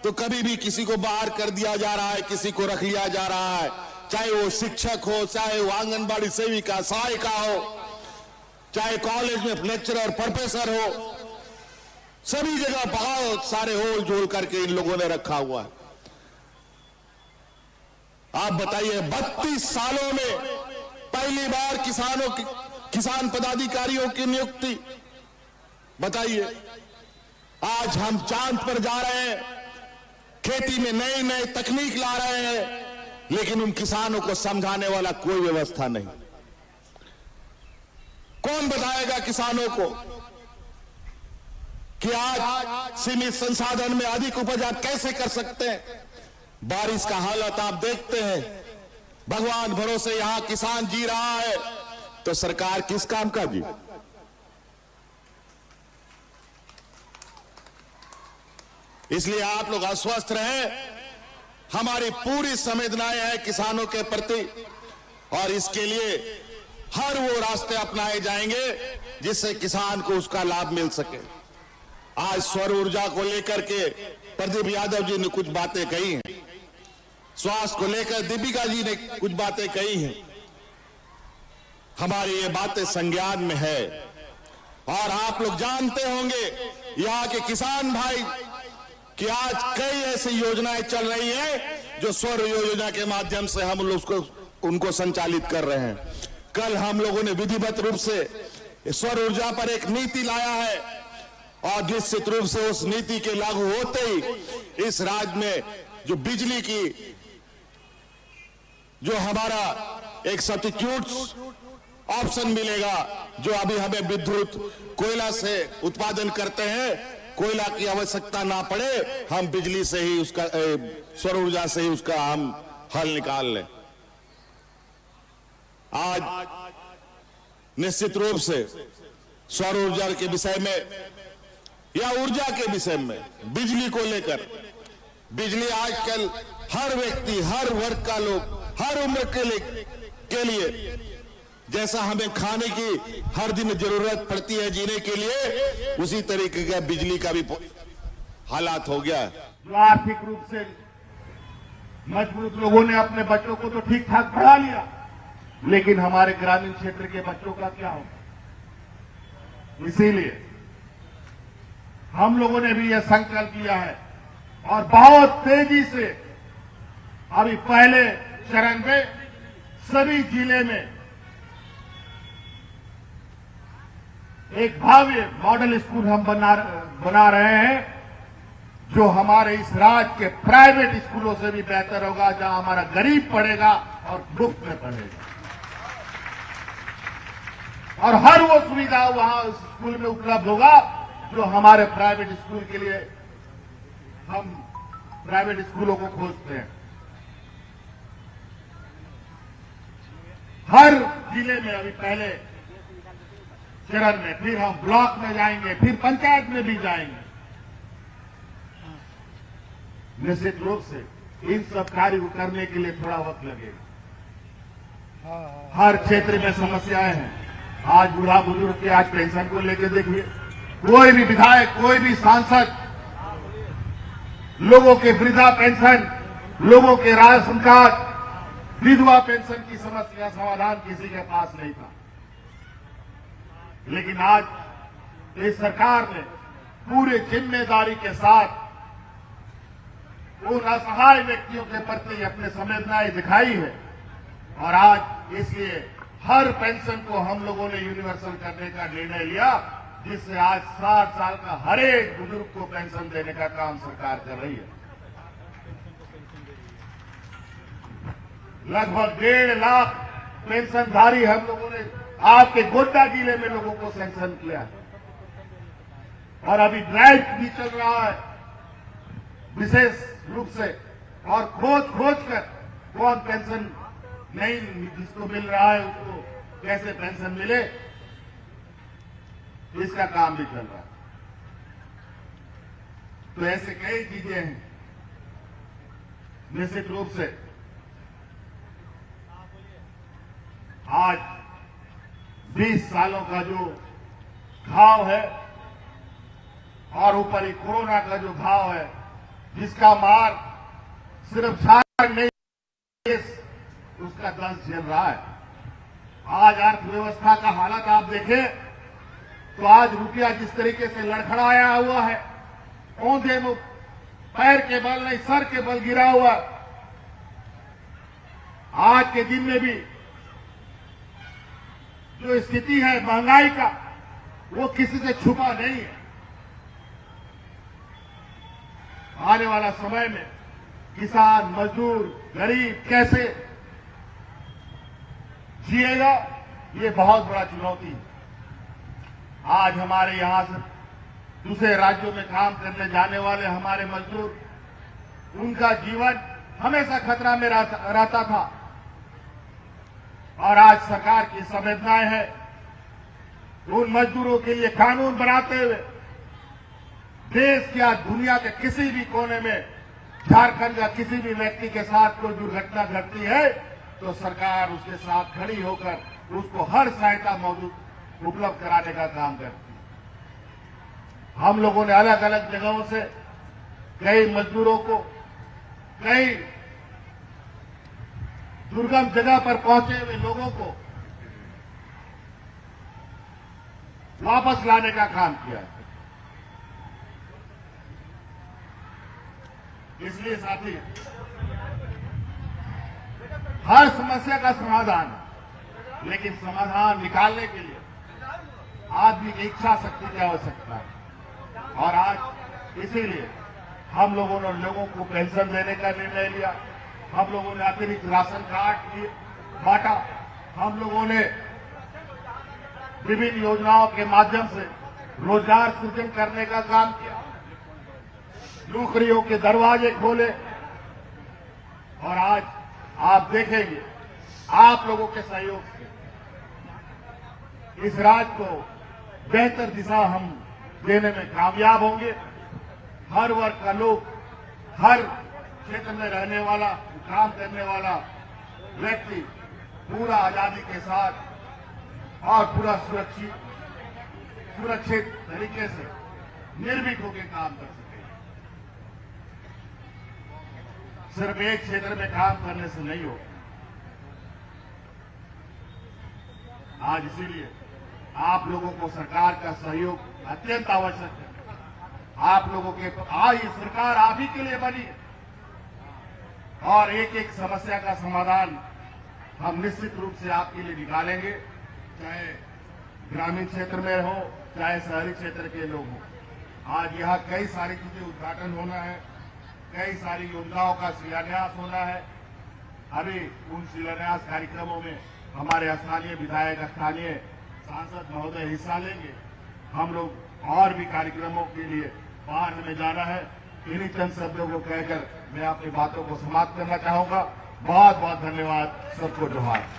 तो कभी भी किसी को बाहर कर दिया जा रहा है, किसी को रख लिया जा रहा है। चाहे वो शिक्षक हो, चाहे वो आंगनबाड़ी सेविका, सहायिका हो, चाहे कॉलेज में लेक्चरर, प्रोफेसर हो, सभी जगह बहुत सारे होल जोल करके इन लोगों ने रखा हुआ है। आप बताइए, 32 सालों में पहली बार किसान पदाधिकारियों की नियुक्ति, बताइए। आज हम चांद पर जा रहे हैं, खेती में नई नई तकनीक ला रहे हैं, लेकिन उन किसानों को समझाने वाला कोई व्यवस्था नहीं। कौन बताएगा किसानों को कि आज सीमित संसाधन में अधिक उपज आप कैसे कर सकते हैं? बारिश का हालत आप देखते हैं, भगवान भरोसे यहां किसान जी रहा है, तो सरकार किस काम का जी? इसलिए आप लोग आश्वस्त रहें, हमारी पूरी संवेदनाएं हैं किसानों के प्रति, और इसके लिए हर वो रास्ते अपनाए जाएंगे जिससे किसान को उसका लाभ मिल सके। आज सौर ऊर्जा को लेकर के प्रदीप यादव जी ने कुछ बातें कही हैं, स्वास्थ्य को लेकर दीपिका जी ने कुछ बातें कही हैं। हमारी ये बातें संज्ञान में है, और आप लोग जानते होंगे यहाँ के किसान भाई कि आज कई ऐसी योजनाएं चल रही हैं जो सौर योजना के माध्यम से हम लोग उनको संचालित कर रहे हैं। कल हम लोगों ने विधिवत रूप से सौर ऊर्जा पर एक नीति लाया है, और निश्चित रूप से उस नीति के लागू होते ही इस राज्य में जो बिजली की जो हमारा एक सब्स्टिट्यूट ऑप्शन मिलेगा, जो अभी हमें विद्युत कोयला से उत्पादन करते हैं, कोयला की आवश्यकता ना पड़े, हम बिजली से ही उसका सौर ऊर्जा से ही उसका हम हल निकाल लें। आज निश्चित रूप से सौर ऊर्जा के विषय में या ऊर्जा के विषय में, बिजली को लेकर, बिजली आजकल हर व्यक्ति, हर वर्ग का लोग, हर उम्र के लिए जैसा हमें खाने की हर दिन जरूरत पड़ती है जीने के लिए, उसी तरीके का बिजली का भी हालात हो गया है। जो आर्थिक रूप से मजबूत लोगों ने अपने बच्चों को तो ठीक ठाक पढ़ा लिया, लेकिन हमारे ग्रामीण क्षेत्र के बच्चों का क्या होगा? इसीलिए हम लोगों ने भी यह संकल्प लिया है, और बहुत तेजी से अभी पहले चरण में सभी जिले में एक भव्य मॉडल स्कूल हम बना रहे हैं, जो हमारे इस राज्य के प्राइवेट स्कूलों से भी बेहतर होगा, जहां हमारा गरीब पढ़ेगा और मुफ्त में पढ़ेगा, और हर वो सुविधा वहां उस स्कूल में उपलब्ध होगा जो हमारे प्राइवेट स्कूल के लिए हम प्राइवेट स्कूलों को खोजते हैं। हर जिले में अभी पहले चरण में, फिर हम ब्लॉक में जाएंगे, फिर पंचायत में भी जाएंगे। निश्चित रूप से इन सब कार्य को करने के लिए थोड़ा वक्त लगेगा। हर क्षेत्र में समस्याएं हैं। आज बूढ़ा बुजुर्ग के आज पेंशन को लेकर देखिए, कोई भी विधायक, कोई भी सांसद, लोगों के वृद्धा पेंशन, लोगों के राशन कार्ड, विधवा पेंशन की समस्या समाधान किसी के पास नहीं था। लेकिन आज इस सरकार ने पूरी जिम्मेदारी के साथ उन असहाय व्यक्तियों के प्रति अपने संवेदनाएं दिखाई है, और आज इसलिए हर पेंशन को हम लोगों ने यूनिवर्सल करने का निर्णय लिया, जिससे आज 60 साल का हर एक बुजुर्ग को पेंशन देने का काम सरकार कर रही है। लगभग 1.5 लाख पेंशनधारी हम लोगों ने आपके गोड्डा जिले में लोगों को सेंक्शन किया है, और अभी ड्राइव भी चल रहा है विशेष रूप से, और खोज कर कौन पेंशन नहीं जिसको मिल रहा है उसको कैसे पेंशन मिले, इसका काम भी चल रहा है। तो ऐसे कई चीजें हैं। निश्चित रूप से आज 20 सालों का जो घाव है, और ऊपर ही कोरोना का जो घाव है, जिसका मार सिर्फ झारखंड नहीं, उसका दंश झेल रहा है। आज अर्थव्यवस्था का हालत आप देखें तो आज रुपया जिस तरीके से लड़खड़ाया हुआ है, औंधे में पैर के बल नहीं सर के बल गिरा हुआ, आज के दिन में भी जो स्थिति है महंगाई का, वो किसी से छुपा नहीं है। आने वाला समय में किसान, मजदूर, गरीब कैसे जिएगा, ये बहुत बड़ा चुनौती है। आज हमारे यहां से दूसरे राज्यों में काम करने जाने वाले हमारे मजदूर, उनका जीवन हमेशा खतरा में रहता था, और आज सरकार की संवेदनाएं है उन मजदूरों के लिए कानून बनाते हुए देश या दुनिया के किसी भी कोने में झारखंड का किसी भी व्यक्ति के साथ कोई दुर्घटना घटती है तो सरकार उसके साथ खड़ी होकर उसको हर सहायता मौजूद उपलब्ध कराने का काम करती है। हम लोगों ने अलग अलग जगहों से कई मजदूरों को कई दुर्गम जगह पर पहुंचे हुए लोगों को वापस लाने का काम किया है। इसलिए साथी, हर समस्या का समाधान है, लेकिन समाधान निकालने के लिए आदमी की इच्छा शक्ति की आवश्यकता है। और आज इसीलिए हम लोगों ने लोगों को पेंशन देने का निर्णय लिया, हम लोगों ने अतिरिक्त राशन कार्ड बांटा, हम लोगों ने विभिन्न योजनाओं के माध्यम से रोजगार सृजन करने का काम किया, नौकरियों के दरवाजे खोले, और आज आप देखेंगे आप लोगों के सहयोग से इस राज्य को बेहतर दिशा हम देने में कामयाब होंगे। हर वर्ग का लोग, हर क्षेत्र में रहने वाला, काम करने वाला व्यक्ति पूरा आजादी के साथ और पूरा सुरक्षित तरीके से निर्भीक होकर काम कर सके। सिर्फ एक क्षेत्र में काम करने से नहीं हो। आज इसीलिए आप लोगों को सरकार का सहयोग अत्यंत आवश्यक है। आप लोगों के आज ये सरकार आप ही के लिए बनी है, और एक एक समस्या का समाधान हम निश्चित रूप से आपके लिए निकालेंगे, चाहे ग्रामीण क्षेत्र में हो चाहे शहरी क्षेत्र के लोग हो, आज यहाँ कई सारी चीजें उद्घाटन होना है, कई सारी योजनाओं का शिलान्यास होना है। अभी उन शिलान्यास कार्यक्रमों में हमारे स्थानीय विधायक, स्थानीय सांसद महोदय हिस्सा लेंगे। हम लोग और भी कार्यक्रमों के लिए बाहर हमें जाना है। इन्हीं चंद शब्दों को कहकर मैं अपनी बातों को समाप्त करना चाहूंगा। बहुत बहुत धन्यवाद, सबको जोहार।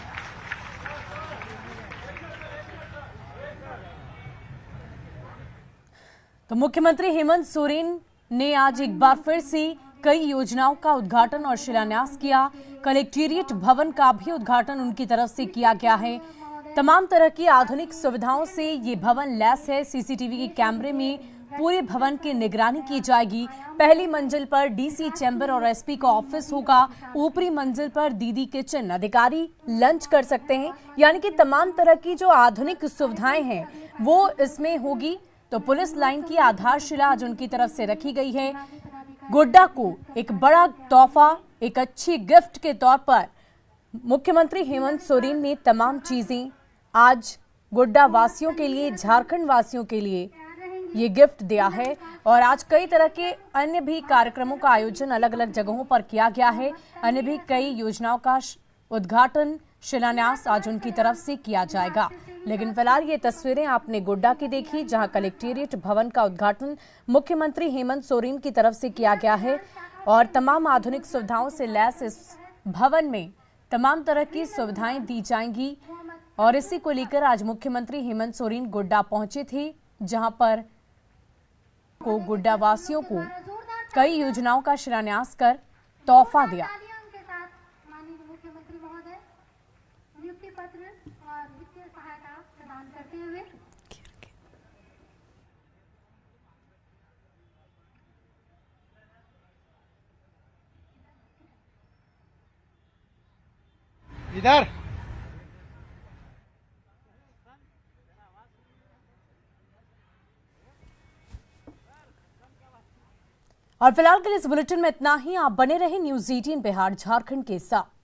तो मुख्यमंत्री हेमंत सोरेन ने आज एक बार फिर से कई योजनाओं का उद्घाटन और शिलान्यास किया। कलेक्टेरिएट भवन का भी उद्घाटन उनकी तरफ से किया गया है। तमाम तरह की आधुनिक सुविधाओं से ये भवन लैस है। सीसीटीवी के कैमरे में पूरे भवन की निगरानी की जाएगी। पहली मंजिल पर डीसी चैम्बर और एसपी का ऑफिस होगा। ऊपरी मंजिल पर दीदी किचन, अधिकारी लंच कर सकते हैं। यानी कि तमाम तरह की जो आधुनिक सुविधाएं हैं वो इसमें होगी। तो पुलिस लाइन की आधारशिला आज उनकी तरफ से रखी गई है। गोड्डा को एक बड़ा तोहफा, एक अच्छी गिफ्ट के तौर पर मुख्यमंत्री हेमंत सोरेन ने तमाम चीजें आज गोड्डा वासियों के लिए, झारखंड वासियों के लिए ये गिफ्ट दिया है। और आज कई तरह के अन्य भी कार्यक्रमों का आयोजन अलग अलग जगहों पर किया गया है। अन्य भी कई योजनाओं का उद्घाटन, शिलान्यास आज उनकी तरफ से किया जाएगा। लेकिन फिलहाल ये तस्वीरें आपने गोड्डा की देखी, जहां कलेक्टेरिएट भवन का उद्घाटन मुख्यमंत्री हेमंत सोरेन की तरफ से किया गया है। और तमाम आधुनिक सुविधाओं से लैस इस भवन में तमाम तरह की सुविधाएं दी जाएंगी। और इसी को लेकर आज मुख्यमंत्री हेमंत सोरेन गोड्डा पहुंचे थे, जहां पर को गोड्डा वासियों को कई योजनाओं का शिलान्यास कर तोहफा दिया। माननीय मुख्यमंत्री महोदय नियुक्ति पत्र और वित्तीय सहायता प्रदान करते हुए इधर और फिलहाल के लिए इस बुलेटिन में इतना ही। आप बने रहे न्यूज़ 18 बिहार झारखंड के साथ।